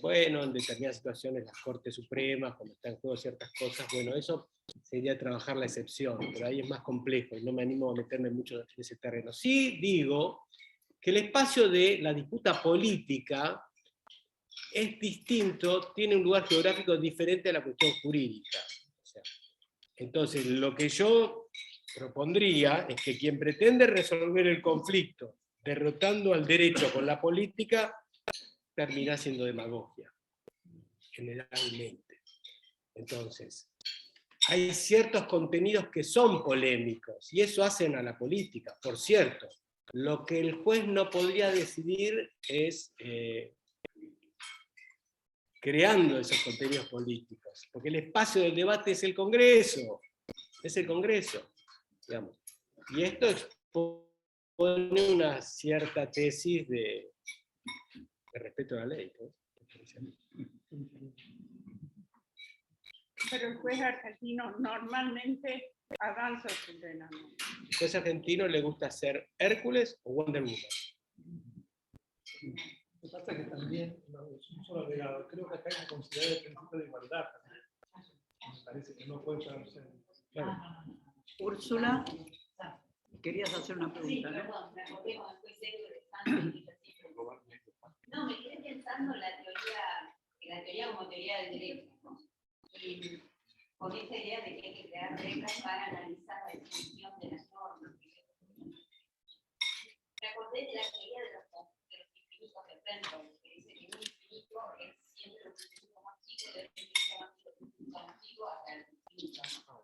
Bueno, en determinadas situaciones las Cortes Supremas, cuando están en juego ciertas cosas, bueno, eso sería trabajar la excepción, pero ahí es más complejo y no me animo a meterme mucho en ese terreno. Sí digo que el espacio de la disputa política es distinto, tiene un lugar geográfico diferente a la cuestión jurídica. O sea, entonces, lo que yo propondría es que quien pretende resolver el conflicto derrotando al derecho con la política, termina siendo demagogia, generalmente. Entonces, hay ciertos contenidos que son polémicos, y eso hacen a la política. Por cierto, lo que el juez no podría decidir es creando esos contenidos políticos, porque el espacio del debate es el Congreso, digamos. Y esto expone una cierta tesis de respeto a la ley, ¿no? Pero el juez argentino normalmente avanza su pena, ¿no? ¿Al juez argentino le gusta ser Hércules o Wonder Woman? Lo que pasa es que también, no, es un solo agregado, creo que acá hay que considerar el principio de igualdad. Me parece que no puede ser. Claro. Úrsula, querías hacer una Sí, pregunta, ¿no? perdón, me acordé cuando fue serio de Santos y no, me quedé pensando en la teoría como teoría del derecho, ¿no? Y con esta idea de que hay que crear reglas para analizar la definición de las normas. Me acordé de la teoría de los infinitos de Penrose, que dice que un infinito es siempre un infinito más chico, del infinito más chico hasta el infinito, ¿no?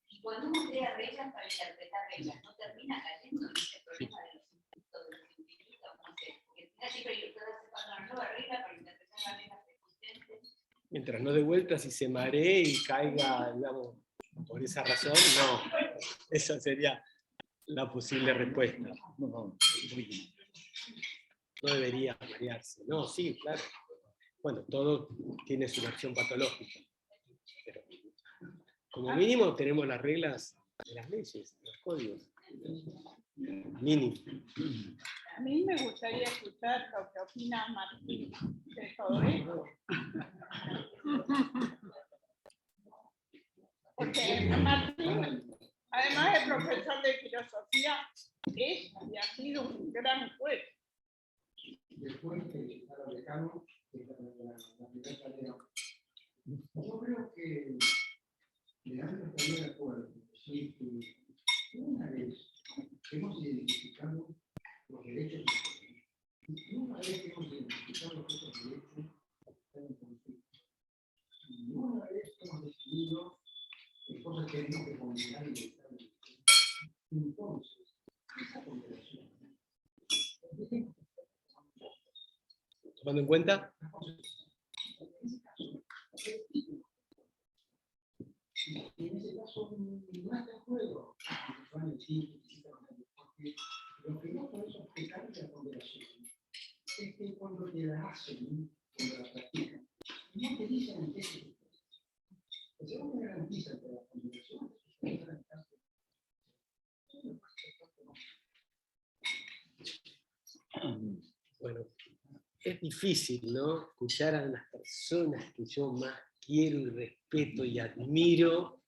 Y cuando uno crea reglas para interpretar reglas, ¿no termina cayendo en ese problema de los infinitos, de los infinitos? No sé, porque al final siempre hay que hacer una nueva regla para interpretar las reglas existentes. Mientras no dé vueltas y se maree y caiga, digamos, por esa razón, no. Esa sería la posible respuesta. No debería marearse. No, sí, claro. Bueno, todo tiene su versión patológica. Pero como mínimo tenemos las reglas de las leyes, los códigos. Mínimo. A mí me gustaría escuchar lo que opina Martín de todo esto. Porque Martín, además de profesor de filosofía, es y ha sido un gran juez. Después de Carlos Lejano, la primera tarea. Yo creo que Leandro estaría de acuerdo. Sí, que una vez hemos identificado los derechos y una vez que hemos identificado que esos derechos están en conflicto, y una vez que hemos decidido que cosas que tenemos que combinar y evitar, entonces, esa cooperación, Tomando en cuenta y en ese caso no está en juego, van a decir porque lo que no por eso que cambia la ponderación es que cuando te la hacen, cuando la practican, no te dicen en qué se o sea, no te garantizan que la ponderación es en caso. bueno, es difícil, ¿no? Escuchar a las personas que yo más quiero y respeto y admiro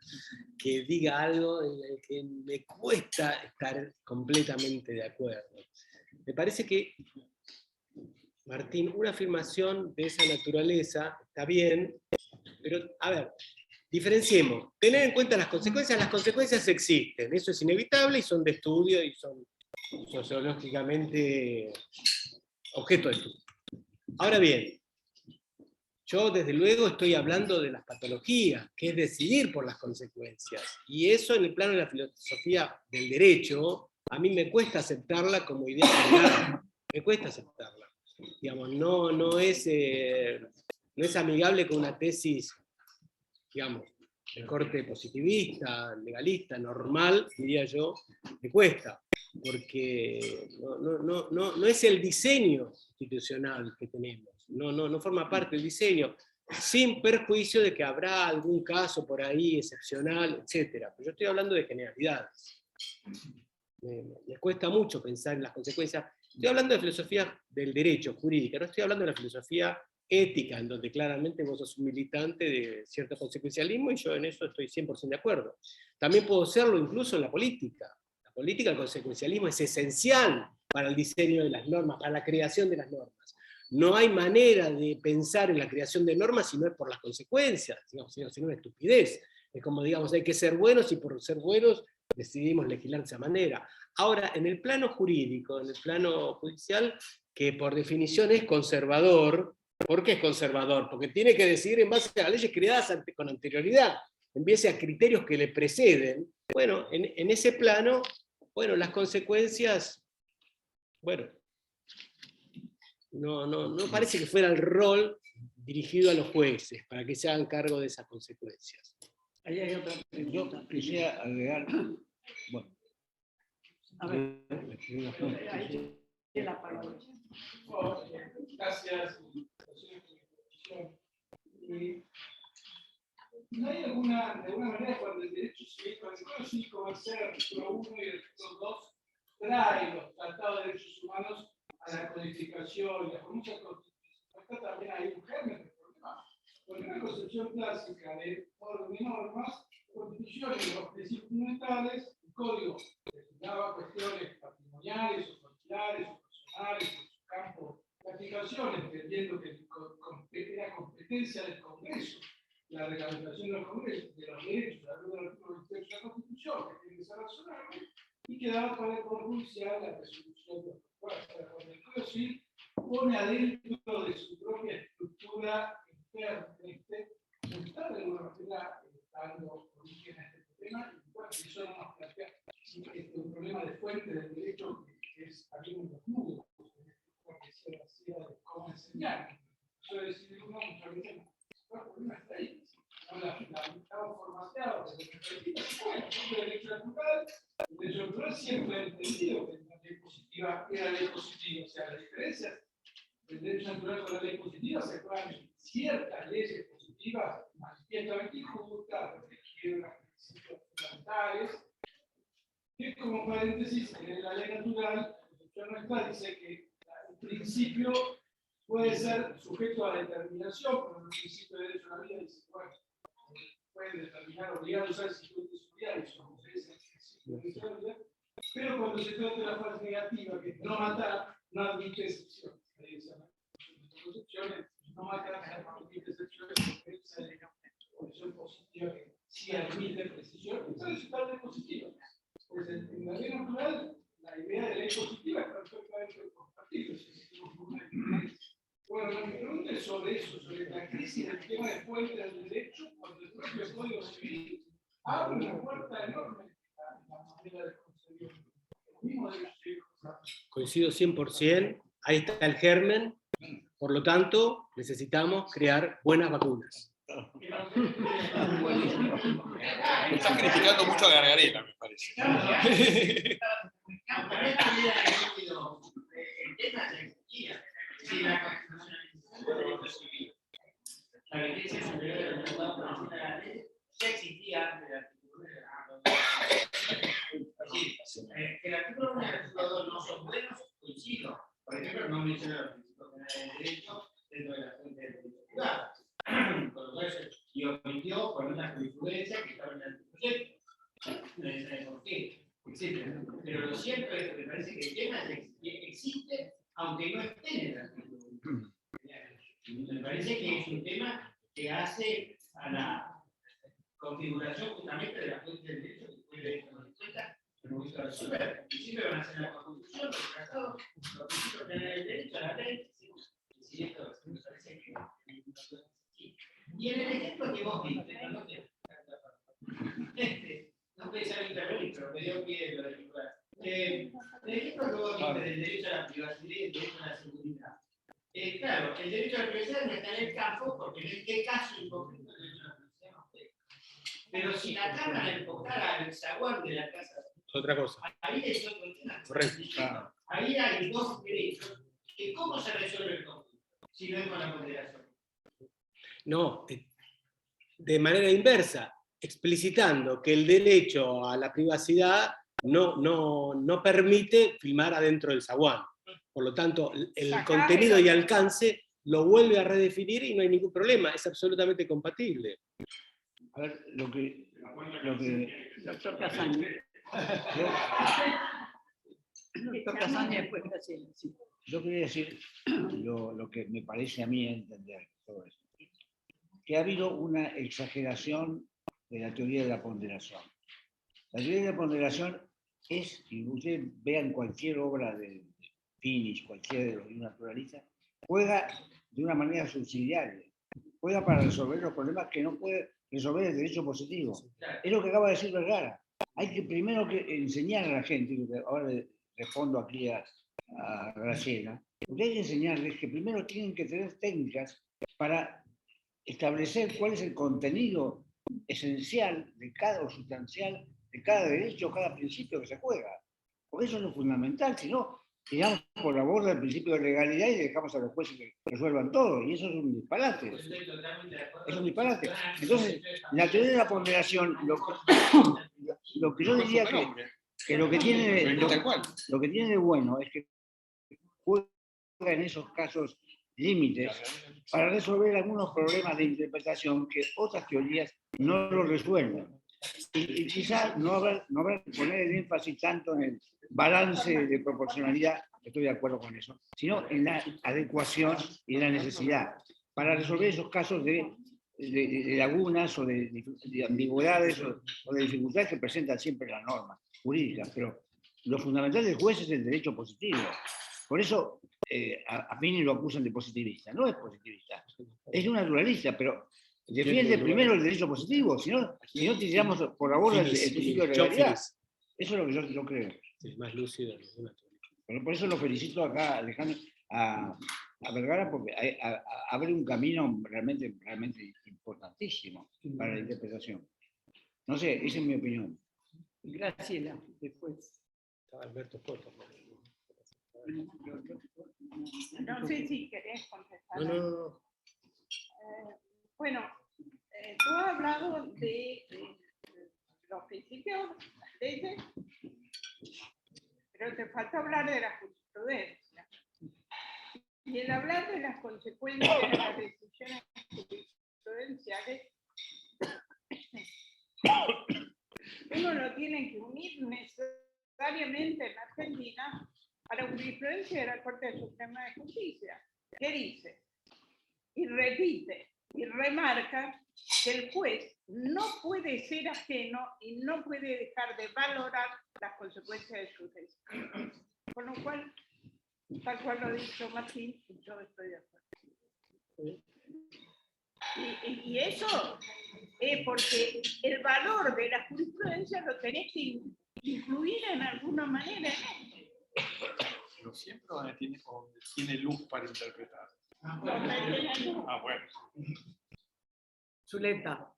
que diga algo en el que me cuesta estar completamente de acuerdo. Me parece que, Martín, una afirmación de esa naturaleza está bien, pero, a ver, diferenciemos. Tener en cuenta las consecuencias existen, eso es inevitable y son de estudio y son sociológicamente objeto de estudio. Ahora bien, yo desde luego estoy hablando de las patologías, que es decidir por las consecuencias. Y eso en el plano de la filosofía del derecho, a mí me cuesta aceptarla como idea general. Me cuesta aceptarla. Digamos, no es amigable con una tesis, digamos, de corte positivista, legalista, normal, diría yo, me cuesta. Porque no es el diseño institucional que tenemos. No forma parte del diseño, sin perjuicio de que habrá algún caso por ahí excepcional, etc. Pero yo estoy hablando de generalidades. Me cuesta mucho pensar en las consecuencias. Estoy hablando de filosofía del derecho, jurídica, no estoy hablando de la filosofía ética, en donde claramente vos sos un militante de cierto consecuencialismo y yo en eso estoy 100% de acuerdo. También puedo serlo incluso en la política. La política, el consecuencialismo es esencial para el diseño de las normas, para la creación de las normas. No hay manera de pensar en la creación de normas si no es por las consecuencias, digamos, si no es una estupidez. Es como, digamos, hay que ser buenos y por ser buenos decidimos legislar de esa manera. Ahora, en el plano jurídico, en el plano judicial, que por definición es conservador. ¿Por qué es conservador? Porque tiene que decidir en base a leyes creadas con anterioridad, en base a criterios que le preceden. Bueno, en ese plano, bueno, las consecuencias, bueno, no parece que fuera el rol dirigido a los jueces, para que se hagan cargo de esas consecuencias. Ahí hay otra Yo pregunta. quisiera agregar, bueno, A ver, ahí tiene la palabra. Gracias. ¿No hay de alguna manera cuando el derecho cívico va a ser lo 1 y el 2 trae los tratados de derechos humanos a la codificación y a muchas constituciones? Acá también hay un germen de problema. Porque una concepción clásica de orden y normas, constituciones de los principios fundamentales, el código destinaba cuestiones patrimoniales o familiares o personales en su campo de aplicación, entendiendo que era competencia del Congreso la reglamentación del Congreso de los derechos, la luz del artículo 28 de la Constitución, que tiene que ser razonable, y quedaba para el Poder Judicial la resolución de los jueces. El Código Civil pone adentro de su propia estructura interna, está de alguna manera dando origen a este problema, y bueno, eso nos plantea un problema de fuente del derecho que es también un desnudo, porque se decía de cómo enseñar. Eso es decir, uno muchas veces el problema está ahí. Estamos formateados desde el derecho natural. El derecho natural siempre ha entendido que la ley positiva era ley positiva. O sea, la diferencia del derecho natural con la ley positiva se pueden ciertas leyes positivas manifiestamente injustas, que quiebran principios fundamentales. Que como paréntesis, en la ley natural, la ley natural dice que el principio puede ser sujeto a determinación, por el principio de derecho a la vida, dice, bueno, pueden determinar, obligar a usar el circuito de seguridad, eso es el principio de derecho a la vida, pero cuando se trata de la fase negativa, que es no matar, no admite excepciones. No matar, no admite excepciones, porque esa es la posición positiva que sí admite precisión, entonces está ley positiva. Pues en la ley natural, la idea de ley positiva es perfectamente compatible. Bueno, mi pregunta es sobre eso, sobre la crisis del tema de fuente del derecho, cuando el propio Código Civil abre una puerta enorme a la manera de concebir el mismo derecho. Coincido 100%, ahí está el germen, por lo tanto, necesitamos crear buenas vacunas. Estás criticando mucho a Gargarella, me parece. La vigencia superior de los tratados por la ley ya existía antes del artículo 1. Que el artículo 1 y el artículo 2 no son buenos, coincido. Por ejemplo, no menciona los principios generales del derecho dentro de la fuente del derecho privado. Y omitió por una jurisprudencia que estaba en el artículo 7. No sabe por qué, etc. Pero lo cierto es que me parece que el tema existe, aunque no esté en el artículo 1. Me parece que es un tema que hace a la configuración justamente de la fuente del derecho que puede tener en cuenta, como hizo resolver. Siempre van a ser la Constitución, los tratados, los principios generales del derecho, la ley. Si esto me parece que y en el ejemplo que vos viste, no puede ser intervenir, pero me dio pie de lo de titular. El ejemplo que vos viste del derecho a la privacidad y el derecho a la seguridad. Claro, el derecho a la privacidad no está en el campo, porque en qué caso en concreto el derecho a la privacidad no está. Pero si la Cámara enfocara al zaguán de la casa, Otra cosa. ahí es otro tema. Correcto. Ahí hay dos derechos. Que ¿cómo se resuelve el conflicto? Si no es con la moderación. No, de manera inversa, explicitando que el derecho a la privacidad no permite filmar adentro del zaguán. Por lo tanto, el contenido y alcance lo vuelve a redefinir y no hay ningún problema, es absolutamente compatible. a ver, lo que Doctor Casaña. Doctor Casaña, después Graciela. Sí. yo quería decir lo que me parece a mí entender todo esto. Que ha habido una exageración de la teoría de la ponderación. La teoría de la ponderación es, y ustedes vean cualquier obra de Finich, cualquiera de los naturalistas, juega de una manera subsidiaria, juega para resolver los problemas que no puede resolver el derecho positivo. Es lo que acaba de decir Vergara. Hay que primero que enseñar a la gente, ahora respondo aquí a Graciela, porque hay que enseñarles que primero tienen que tener técnicas para establecer cuál es el contenido esencial de cada, o sustancial de cada derecho, cada principio que se juega. Porque eso es lo fundamental, si no, tiramos por la borda el principio de legalidad y dejamos a los jueces que resuelvan todo, y eso es un disparate. Es un disparate. Entonces, la teoría de la ponderación, lo que yo diría que lo que tiene de bueno es que juega en esos casos límites para resolver algunos problemas de interpretación que otras teorías no lo resuelven. Y quizás no habrá que poner el énfasis tanto en el balance de proporcionalidad, estoy de acuerdo con eso, sino en la adecuación y en la necesidad, para resolver esos casos de lagunas o de ambigüedades o de dificultades que presentan siempre las normas jurídicas. Pero lo fundamental del juez es el derecho positivo. Por eso a Fini lo acusan de positivista. No es positivista, es un naturalista, pero defiende primero el derecho positivo, si no tiramos por la borda el principio de legalidad. Eso es lo que yo creo. Es más lúcido. Pero por eso lo felicito acá, Alejandro, a Vergara, porque abre un camino realmente importantísimo para la interpretación. No sé, esa es mi opinión. Graciela, después. Alberto Coto. No sé si querés contestar. No. Bueno, tú has hablado de los principios, las leyes, pero te falta hablar de la jurisprudencia. Y el hablar de las consecuencias de las decisiones jurisprudenciales, uno lo tiene que unir necesariamente en Argentina a la jurisprudencia de la Corte Suprema de Justicia. ¿Qué dice? Y repite y remarca que el juez no puede ser ajeno y no puede dejar de valorar las consecuencias de sus decisiones. Con lo cual, tal cual lo ha dicho Martín, yo estoy de acuerdo. Y eso es porque el valor de la jurisprudencia lo tenés que incluir en alguna manera. Pero siempre donde tiene luz para interpretar. Bueno. Zuleta.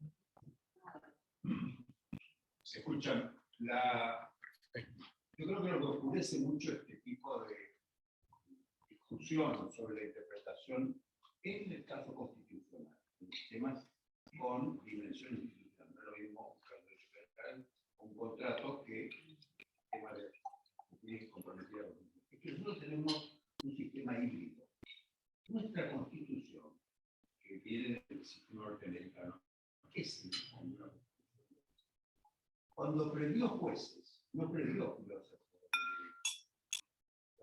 Se escuchan. Yo creo que lo que oscurece mucho este tipo de discusión sobre la interpretación es el caso constitucional, en sistemas con dimensión institucional. No es lo mismo un contrato que el tema de comprometida. Es que nosotros tenemos un sistema híbrido. Nuestra constitución, que viene del sistema norteamericano, es una constitución. Cuando previó jueces, no previó filósofos.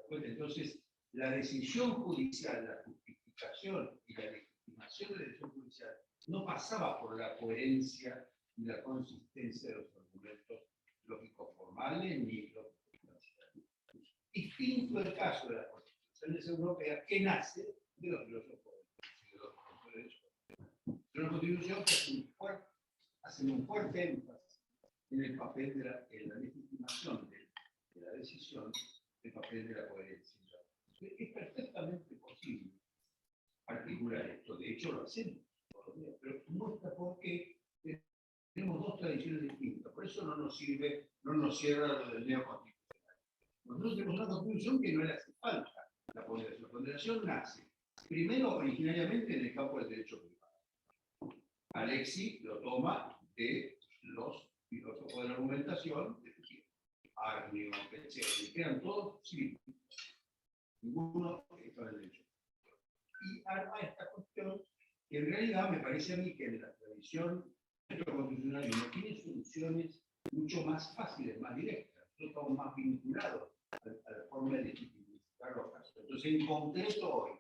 Entonces, la decisión judicial, la justificación y la legitimación de la decisión judicial no pasaba por la coherencia y la consistencia de los argumentos lógicos formales ni lógicos. Distinto el caso de las constituciones europeas que nace de los filósofos de los autores. Es una constitución que hace un fuerte énfasis en el papel de la legitimación de la decisión, el papel de la coherencia. Es perfectamente posible articular esto, de hecho lo hacemos todos los días, pero muestra por qué tenemos dos tradiciones distintas, por eso no nos cierra lo del neoconstitucional. Nosotros tenemos una constitución que no le hace falta la ponderación. La ponderación nace, primero originariamente en el campo del derecho privado. Alexis lo toma de los filósofos de la argumentación, de Arnio, Petzl, que eran todos civiles. Ninguno estaba en el derecho. Y arma esta cuestión que en realidad me parece a mí que en la tradición constitucional no tiene soluciones mucho más fáciles, más directas. Nosotros estamos más vinculados a la forma de legitimizar los casos. Entonces, en concreto hoy,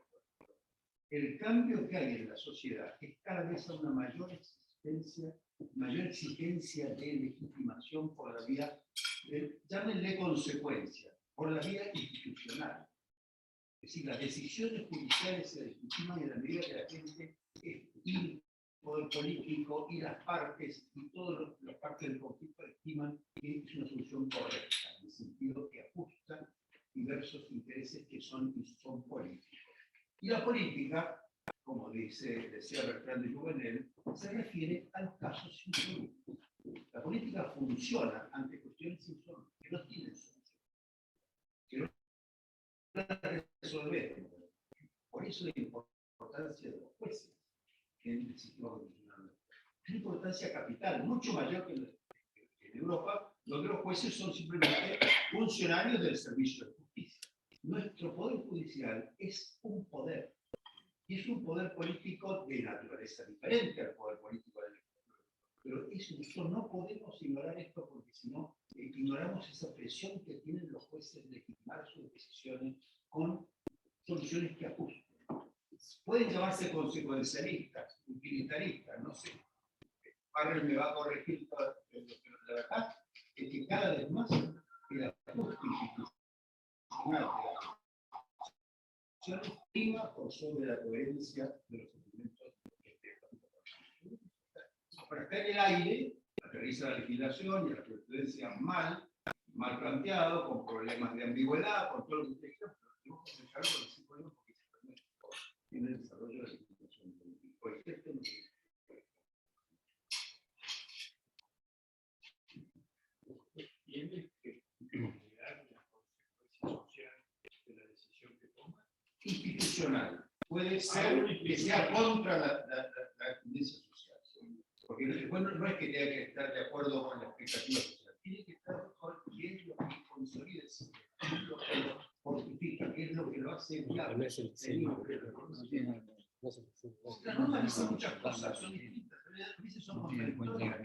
el cambio que hay en la sociedad es cada vez a una mayor existencia mayor exigencia de legitimación por la vía, llámenle consecuencia, por la vía institucional. Es decir, las decisiones judiciales se legitiman en la medida que la gente y el poder político y las partes y todas las partes del conflicto estiman que es una solución correcta, en el sentido que ajusta diversos intereses que son políticos. Y la política, como decía Bertrand de Jouvenel, se refiere a los casos insolubles. La política funciona ante cuestiones insolubles, que no tienen solución, que no la resolvemos. Por eso la importancia de los jueces en el sistema constitucional. Es una importancia capital, mucho mayor que en Europa, donde los jueces son simplemente funcionarios del servicio de justicia. Nuestro poder judicial es un poder, y es un poder político de naturaleza diferente al poder político del Estado. Pero eso no podemos ignorar esto, porque si no, ignoramos esa presión que tienen los jueces de legitimar sus decisiones con soluciones que ajusten. Pueden llamarse consecuencialistas, utilitaristas, no sé. Barrel me va a corregir todo, pero la verdad es que cada vez más el ajuste institucional de las decisiones prima por sobre la coherencia de los documentos que estén. Para estar en el aire, aterriza la legislación y la jurisprudencia mal planteado, con problemas de ambigüedad, con todo lo que ustedes quieran, pero tenemos que dejarlo con ese problema porque se permite en el desarrollo de la legislación política. Por ejemplo, ¿tiene que considerar las consecuencias sociales de la decisión que toma? Institucional. Puede ser que sea contra la tendencia social. Porque no es que tenga que estar de acuerdo con la expectativa social, tiene que estar con qué es lo que consolida el sistema, qué es lo que lo fortifica, qué es lo que lo hace viable. La norma dice muchas cosas, son distintas, a veces son contradictorias.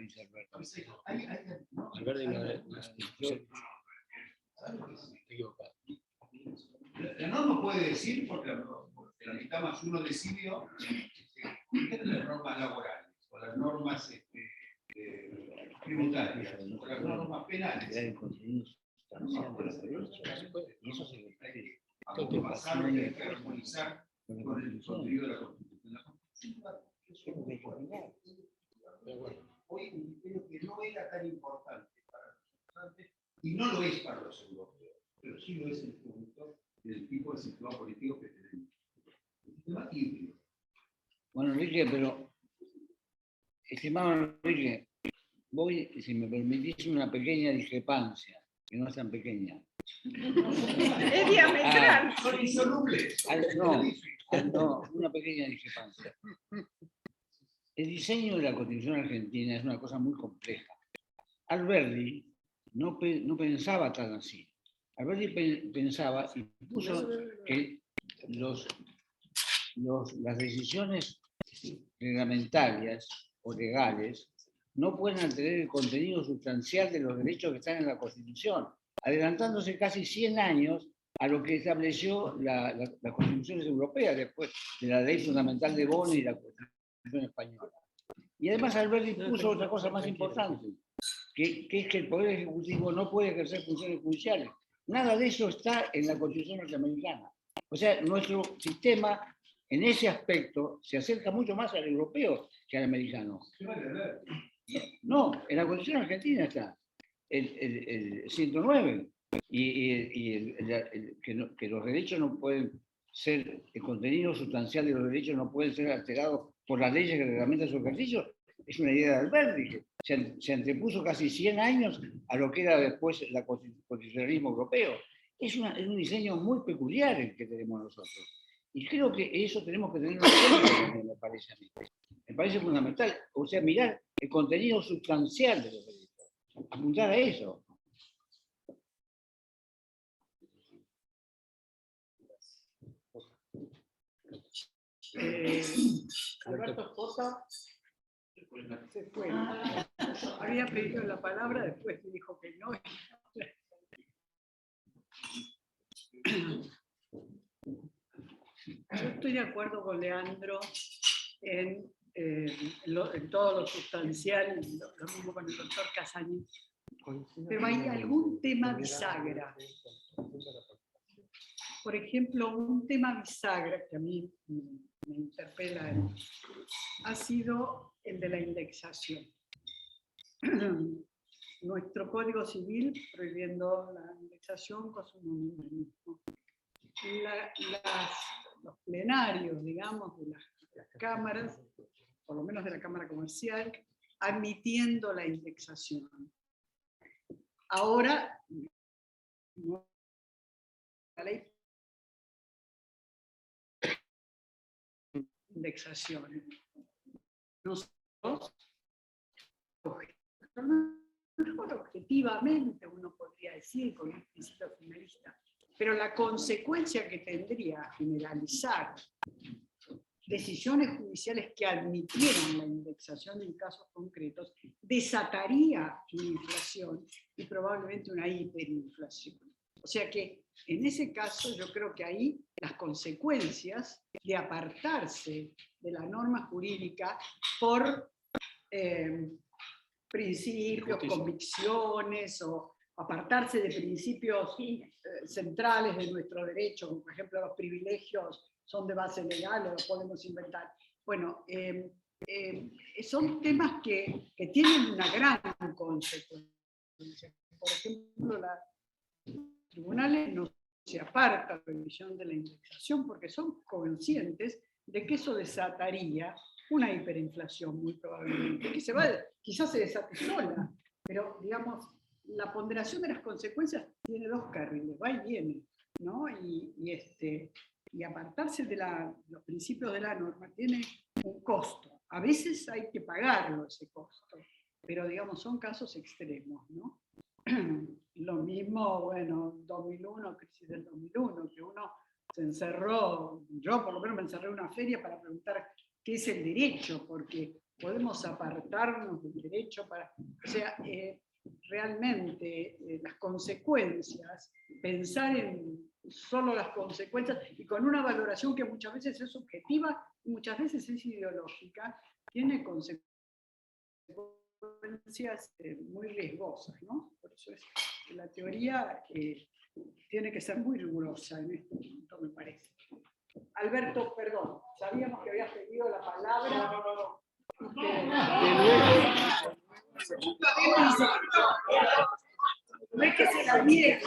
La norma puede decir, porque la mitad más uno decidió, las normas laborales, o las normas tributarias, o las normas penales. Y eso se le trae que pasar y hay que armonizar con el contenido de la Constitución. Hoy creo que no era tan importante para los votantes, y no lo es para los europeos, pero sí lo es en este momento del tipo de sistema político que tenemos. El sistema híbrido. Bueno, Enrique, pero, estimado Enrique, voy, si me permitís, una pequeña discrepancia, que no es tan pequeña. Es diametral. Son insolubles. No, una pequeña discrepancia. El diseño de la Constitución argentina es una cosa muy compleja. Alberdi no pensaba tan así. Alberdi pensaba y puso que las decisiones reglamentarias o legales no pueden tener el contenido sustancial de los derechos que están en la Constitución, adelantándose casi 100 años a lo que estableció las constituciones europeas después de la Ley Fundamental de Bonn y la Constitución española. Y además Alberti puso otra cosa más importante, que es que el Poder Ejecutivo no puede ejercer funciones judiciales. Nada de eso está en la Constitución norteamericana. O sea, nuestro sistema en ese aspecto se acerca mucho más al europeo que al americano. No, en la Constitución argentina está el 109 que los derechos no pueden ser, el contenido sustancial de los derechos no puede ser alterado por las leyes que reglamentan su ejercicio, es una idea de Alberti, que se antepuso casi 100 años a lo que era después el constitucionalismo europeo. Es un diseño muy peculiar el que tenemos nosotros. Y creo que eso tenemos que tenerlo en cuenta, me parece a mí. Me parece fundamental. O sea, mirar el contenido sustancial de los derechos. Apuntar a eso. Alberto Jota se fue. Había pedido la palabra, después dijo que no. Yo estoy de acuerdo con Leandro en en todo lo sustancial, y lo mismo con el doctor Casañez. Pero hay algún tema bisagra. Por ejemplo, un tema bisagra que a mí me interpela ha sido el de la indexación. Nuestro Código Civil prohibiendo la indexación con su nominalismo. Los plenarios, digamos, de las cámaras, por lo menos de la Cámara Comercial, admitiendo la indexación. Ahora, la ley de indexación. Nosotros, objetivamente, uno podría decir, con un principio finalista, pero la consecuencia que tendría generalizar decisiones judiciales que admitieran la indexación en casos concretos desataría una inflación y probablemente una hiperinflación. O sea que en ese caso yo creo que ahí las consecuencias de apartarse de la norma jurídica por principios, convicciones, o apartarse de principios centrales de nuestro derecho, como por ejemplo los privilegios son de base legal o los podemos inventar. Bueno, son temas que tienen una gran consecuencia. Por ejemplo, los tribunales no se apartan de la revisión de la indexación porque son conscientes de que eso desataría una hiperinflación muy probablemente, que quizás se desate sola, pero digamos, la ponderación de las consecuencias tiene dos carriles, va y viene, ¿no? Y apartarse de los principios de la norma tiene un costo. A veces hay que pagarlo ese costo, pero digamos, son casos extremos, ¿no? Lo mismo, bueno, 2001, crisis del 2001, que uno se encerró, yo por lo menos me encerré en una feria para preguntar qué es el derecho, porque podemos apartarnos del derecho para... O sea, realmente las consecuencias, pensar en solo las consecuencias, y con una valoración que muchas veces es subjetiva y muchas veces es ideológica, tiene consecuencias muy riesgosas, ¿no? Por eso es que la teoría tiene que ser muy rigurosa en este punto, me parece. Alberto, perdón, sabíamos que habías pedido la palabra. No es que se la mire.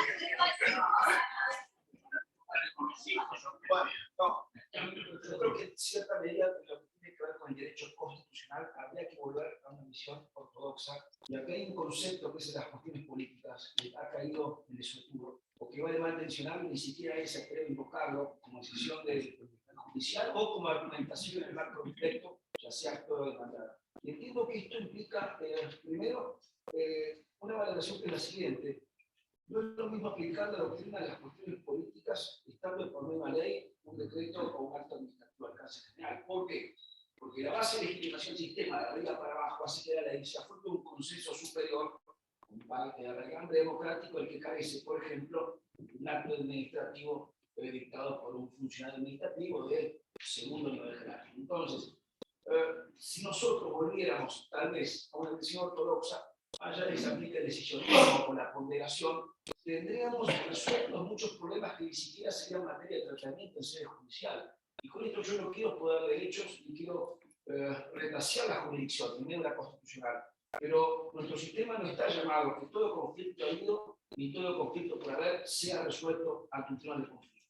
Yo creo que en cierta medida lo que tiene que ver con el derecho constitucional habría que volver a una visión ortodoxa. Y acá hay un concepto que es de las cuestiones políticas que ha caído en desuso, o que va de malintencionado y ni siquiera se atreve a invocarlo como decisión judicial o como argumentación en el marco respecto, ya sea acto de demandada. Y entiendo que esto implica, primero, una valoración que es la siguiente. No es lo mismo aplicar la doctrina de las cuestiones políticas estando por una ley, un decreto o un acto administrativo de alcance general. ¿Por qué? Porque la base de legitimación del sistema, de arriba para abajo, hace que la ley sea fruto de un consenso superior, un parte de arraigambre democrático, el que carece, por ejemplo, un acto administrativo dictado por un funcionario administrativo de segundo nivel jerárquico. Entonces, si nosotros volviéramos tal vez a una decisión ortodoxa, allá les aplica el decisionismo con la ponderación, tendríamos resueltos muchos problemas que ni siquiera serían materia de tratamiento en sede judicial. Y con esto yo no quiero poder derechos y quiero retasear la jurisdicción, primero la constitucional. Pero nuestro sistema no está llamado a que todo conflicto habido ni todo conflicto por haber sea resuelto ante un tribunal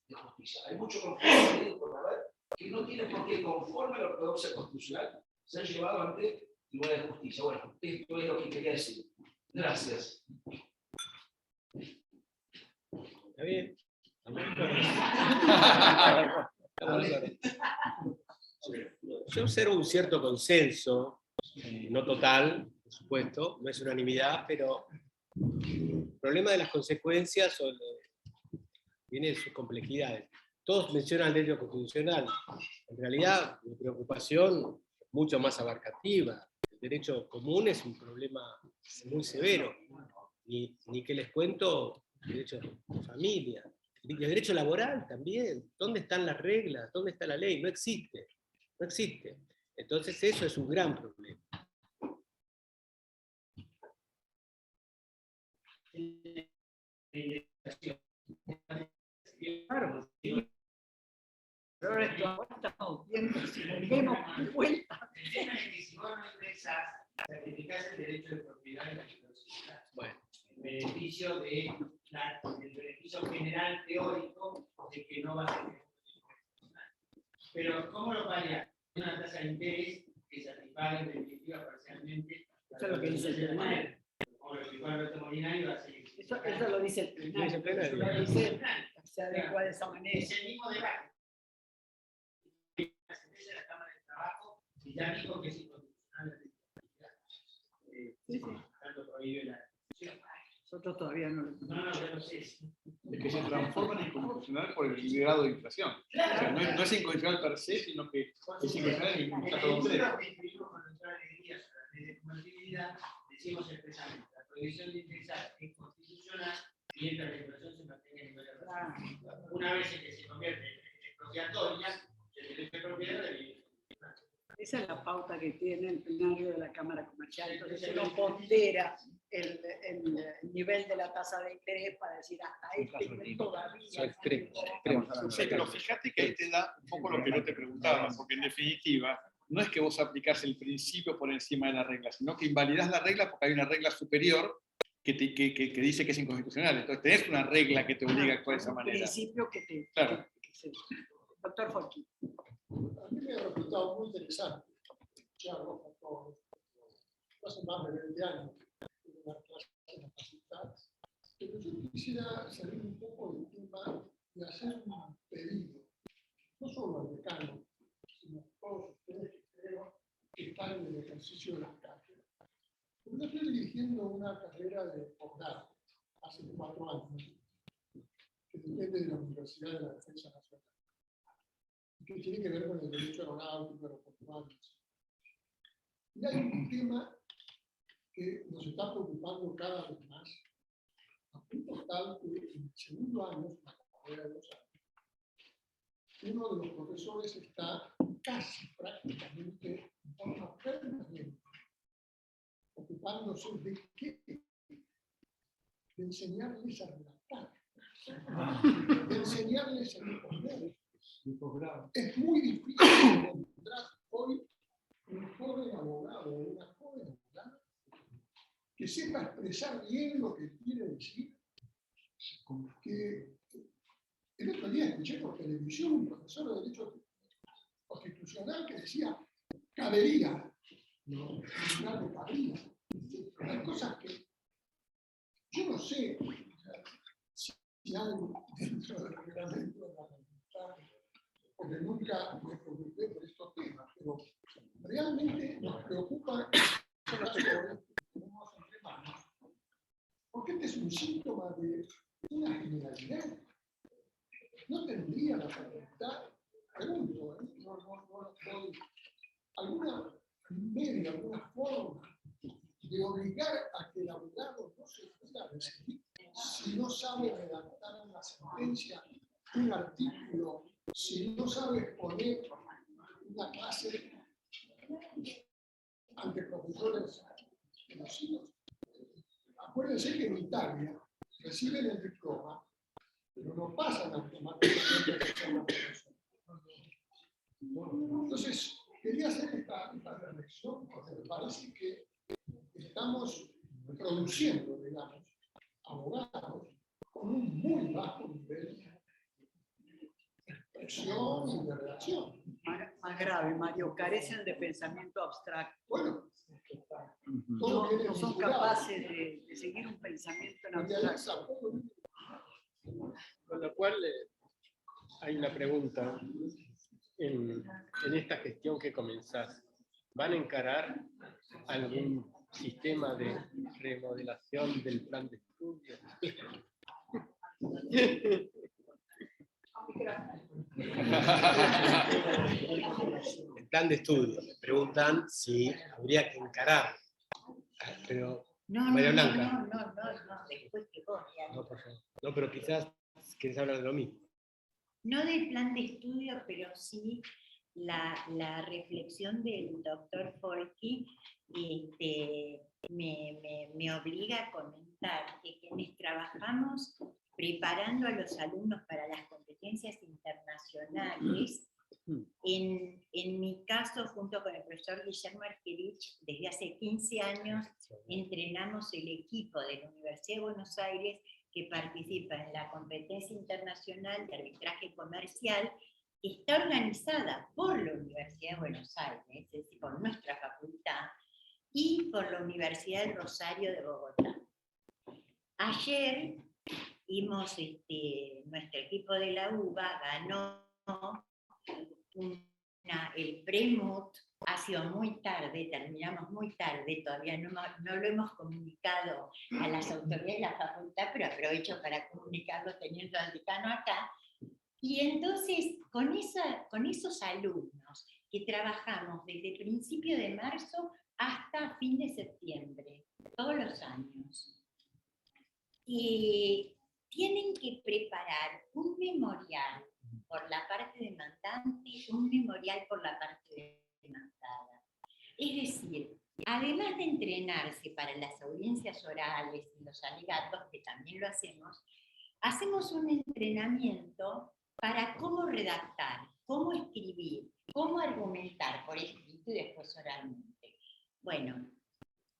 de justicia. Hay mucho conflicto habido por haber que no tiene por qué, conforme a la ortodoxia constitucional, ser llevado ante tribunales de justicia. Bueno, esto es lo que quería decir. Gracias. ¿Está bien? Yo observo un cierto consenso, no total, por supuesto, no es unanimidad, pero el problema de las consecuencias viene de sus complejidades. Todos mencionan el derecho constitucional. En realidad, mi preocupación es mucho más abarcativa. El derecho común es un problema muy severo. Ni que les cuento el derecho de familia. Y el derecho laboral también. ¿Dónde están las reglas? ¿Dónde está la ley? No existe. No existe. Entonces eso es un gran problema. Claro. Pero ahora estamos viendo si volvemos de vuelta. El tema es que si vos no ingresás, certificás el derecho de propiedad de la universidad. Bueno. En beneficio del beneficio general teórico de que no va a ser. Pero, ¿cómo lo palias? Una tasa de interés que satisfaga en definitiva parcialmente. Eso es lo que dice el plenario. Como lo explicó Alberto Molinari, va a seguir. Eso lo dice el plenario. plenario. Lo dice, se adecua de esa manera. Es el mismo debate. La sentencia de la Cámara de Trabajo y ya dijo que es inconstitucional tanto prohíbe la discusión. Nosotros todavía no lo No, yo no sé. Es que se transforma en inconstitucional por el grado de inflación. O sea, no es inconstitucional per se, sino que es inconstitucional en un caso concreto. Que escribimos con nuestra alegría sobre la ley de convertibilidad, decimos expresamente, la prohibición de indexar es constitucional mientras la inflación se mantenga en nivel de referencia. Una vez en que se convierte en expropiatoria, el derecho de propiedad debe. Esa es la pauta que tiene el plenario de la Cámara Comercial. Entonces uno pondera el nivel de la tasa de interés para decir hasta este nivel todavía. Sí, pero fíjate que ahí te da un poco lo que no te preguntaba, porque en definitiva no es que vos aplicás el principio por encima de la regla, sino que invalidás la regla porque hay una regla superior que dice que es inconstitucional. Entonces tenés una regla que te obliga a actuar de esa manera. Un principio que te... Claro. Doctor Forquín. A mí me ha resultado muy interesante escucharlo con todos. Hace más de 20 años que tuve una clase en la facultad, pero yo quisiera salir un poco del tema y hacer un pedido, no solo al decano, sino a todos ustedes que creo que están en el ejercicio de las cátedras. Yo estoy dirigiendo una carrera de posgrado hace 4 años, que depende de la Universidad de la Defensa Nacional, que tiene que ver con el derecho aeronáutico, aeroportuario. Y hay un tema que nos está preocupando cada vez más, a punto tal que en el segundo año, una carrera de 2 años, uno de los profesores está casi prácticamente en forma permanente ocupándose de qué, de enseñarles a redactar, de enseñarles a responder. Es muy difícil encontrar hoy un joven abogado o una joven abogada que sepa expresar bien lo que quiere decir. Que el otro día escuché por televisión un profesor de Derecho Constitucional que decía, cabería, no cabría. Hay cosas que yo no sé si hay dentro del reglamento de la facultad, porque nunca me preocupé por estos temas, pero realmente nos preocupa las horas que tenemos entre manos, porque este es un síntoma de una generalidad. No tendría la facultad, pregunto, no estoy, alguna media, alguna forma de obligar a que el abogado no se pueda decidir si no sabe redactar una sentencia, un artículo, si no sabe exponer una clase ante profesores conocidos. Acuérdense que en Italia reciben el diploma, pero no pasan automáticamente a ser una profesora. Entonces, quería hacer esta reflexión porque me parece que estamos produciendo, digamos, abogados con un muy bajo nivel de expresión y de redacción. Más grave, Mario, carecen de pensamiento abstracto. Bueno, No son capaces de seguir un pensamiento en abstracto. Con lo cual hay una pregunta en esta gestión que comenzás. ¿Van a encarar algún sistema de remodelación del plan de estudio? El plan de estudio. Me preguntan si habría que encarar. Pero, María Blanca. No, después que vos. No, por favor. No, pero quizás querés hablar de lo mismo. No del plan de estudio, pero sí la reflexión del doctor Folky me obliga a comentar que quienes trabajamos preparando a los alumnos para las competencias internacionales, en mi caso, junto con el profesor Guillermo Argerich, desde hace 15 años entrenamos el equipo de la Universidad de Buenos Aires que participa en la competencia internacional de arbitraje comercial, que está organizada por la Universidad de Buenos Aires, es decir, por nuestra facultad, y por la Universidad del Rosario de Bogotá. Ayer nuestro equipo de la UBA ganó el Premut, ha sido muy tarde, terminamos muy tarde, todavía no lo hemos comunicado a las autoridades de la facultad, pero aprovecho para comunicarlo teniendo al decano acá. Y entonces, con esos alumnos que trabajamos desde principio de marzo hasta fin de septiembre, todos los años, tienen que preparar un memorial por la parte demandante, un memorial por la parte demandada. Es decir, además de entrenarse para las audiencias orales y los alegatos, que también lo hacemos un entrenamiento para cómo redactar, cómo escribir, cómo argumentar por escrito y después oralmente. Bueno,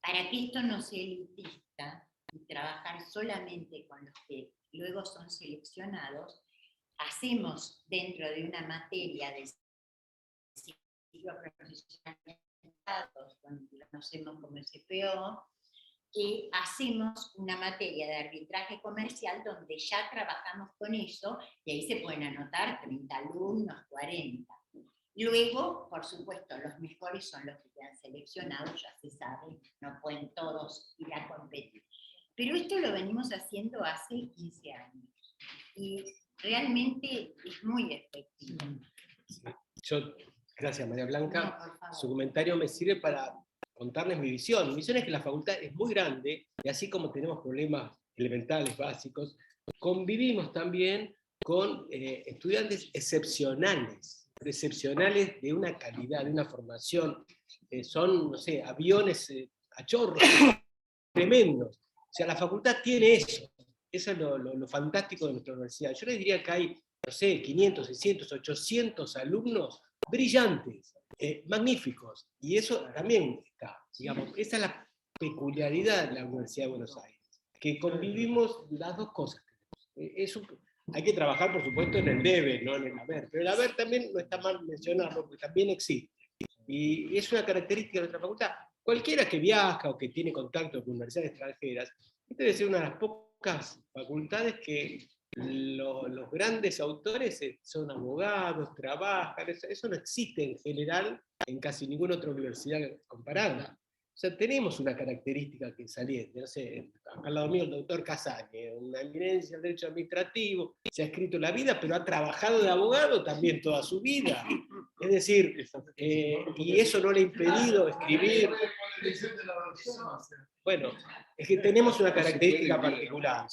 para que esto no sea elitista y trabajar solamente con los que luego son seleccionados, hacemos dentro de una materia de ciclo profesional, lo conocemos como CPO, y hacemos una materia de arbitraje comercial donde ya trabajamos con eso, y ahí se pueden anotar 30 alumnos, 40. Luego, por supuesto, los mejores son los que quedan seleccionados, ya se sabe, no pueden todos ir a competir. Pero esto lo venimos haciendo hace 15 años, y realmente es muy efectivo. Gracias, María Blanca. No, por favor. Su comentario me sirve para contarles mi visión. Mi visión es que la facultad es muy grande, y así como tenemos problemas elementales, básicos, convivimos también con estudiantes excepcionales de una calidad, de una formación. Son, no sé, aviones a chorros, tremendos. O sea, la facultad tiene eso. Eso es lo fantástico de nuestra universidad. Yo les diría que hay, no sé, 500, 600, 800 alumnos brillantes, magníficos. Y eso también está, digamos, esa es la peculiaridad de la Universidad de Buenos Aires, que convivimos las dos cosas. Hay que trabajar, por supuesto, en el debe, no en el haber. Pero el haber también no está mal mencionarlo, porque también existe. Y es una característica de nuestra facultad. Cualquiera que viaja o que tiene contacto con universidades extranjeras, esta debe ser una de las pocas facultades que los grandes autores son abogados, trabajan, eso no existe en general en casi ninguna otra universidad comparada. O sea, tenemos una característica que saliente, no sé, acá al lado mío el doctor Casagne, una eminencia del derecho administrativo, se ha escrito la vida, pero ha trabajado de abogado también toda su vida. Es decir, y eso no le ha impedido escribir. Bueno, es que tenemos una característica particular.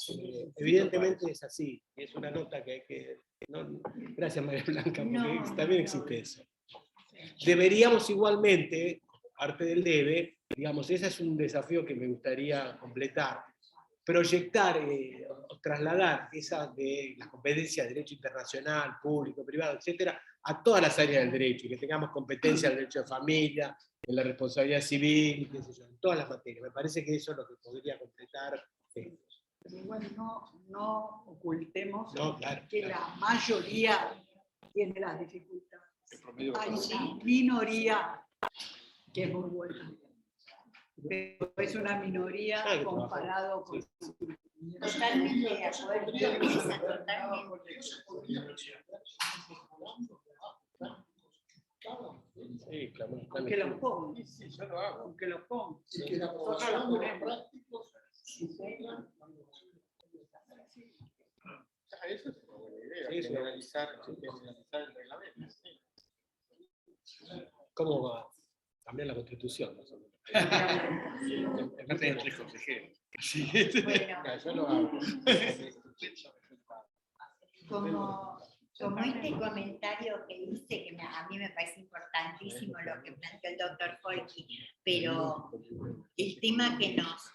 Evidentemente es así, es una nota que hay que... gracias, María Blanca, porque también existe eso. Deberíamos igualmente, parte del debe, digamos, ese es un desafío que me gustaría completar, proyectar o trasladar esas de las competencias de derecho internacional, público, privado, etcétera, a todas las áreas del derecho, y que tengamos competencia en el derecho de familia, en la responsabilidad civil, qué sé yo, en todas las materias. Me parece que eso es lo que podría completar. Pero igual no ocultemos Claro, que claro. la mayoría tiene las dificultades. promedio Hay bastante. una minoría que es muy buena. Pero es una minoría comparado con... Totalmente de acuerdo, Luisa, totalmente. Sí, claro, Aunque los pongan. Sí, yo lo hago. Aunque los pongan. Y que la Nosotros aprobación los de los ponemos. prácticos se encuentran cuando Eso es una buena idea, Sí, generalizar el reglamento. Sí. ¿Cómo va a cambiar la Constitución? Más o menos? Acá tenés 3 consejeros. Sí. Bueno, Yo lo hago. como como este comentario que hice, que a mí me parece importantísimo lo que planteó el doctor Folchi, pero el tema que nos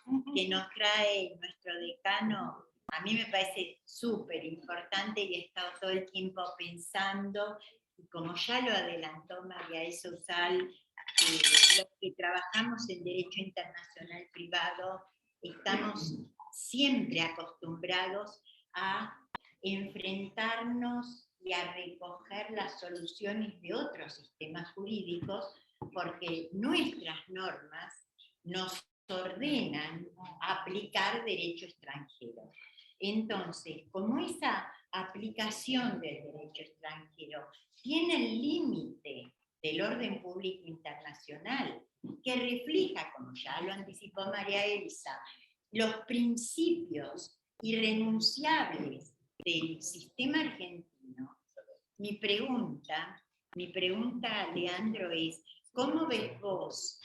trae nuestro decano, a mí me parece súper importante y he estado todo el tiempo pensando, y como ya lo adelantó María Elsa Usal, los que trabajamos en Derecho Internacional Privado, estamos siempre acostumbrados a enfrentarnos y a recoger las soluciones de otros sistemas jurídicos, porque nuestras normas nos ordenan aplicar derecho extranjero. Entonces, como esa aplicación del derecho extranjero tiene el límite del orden público internacional, que refleja, como ya lo anticipó María Elsa, los principios irrenunciables del sistema argentino, mi pregunta, Leandro, es: ¿cómo ves vos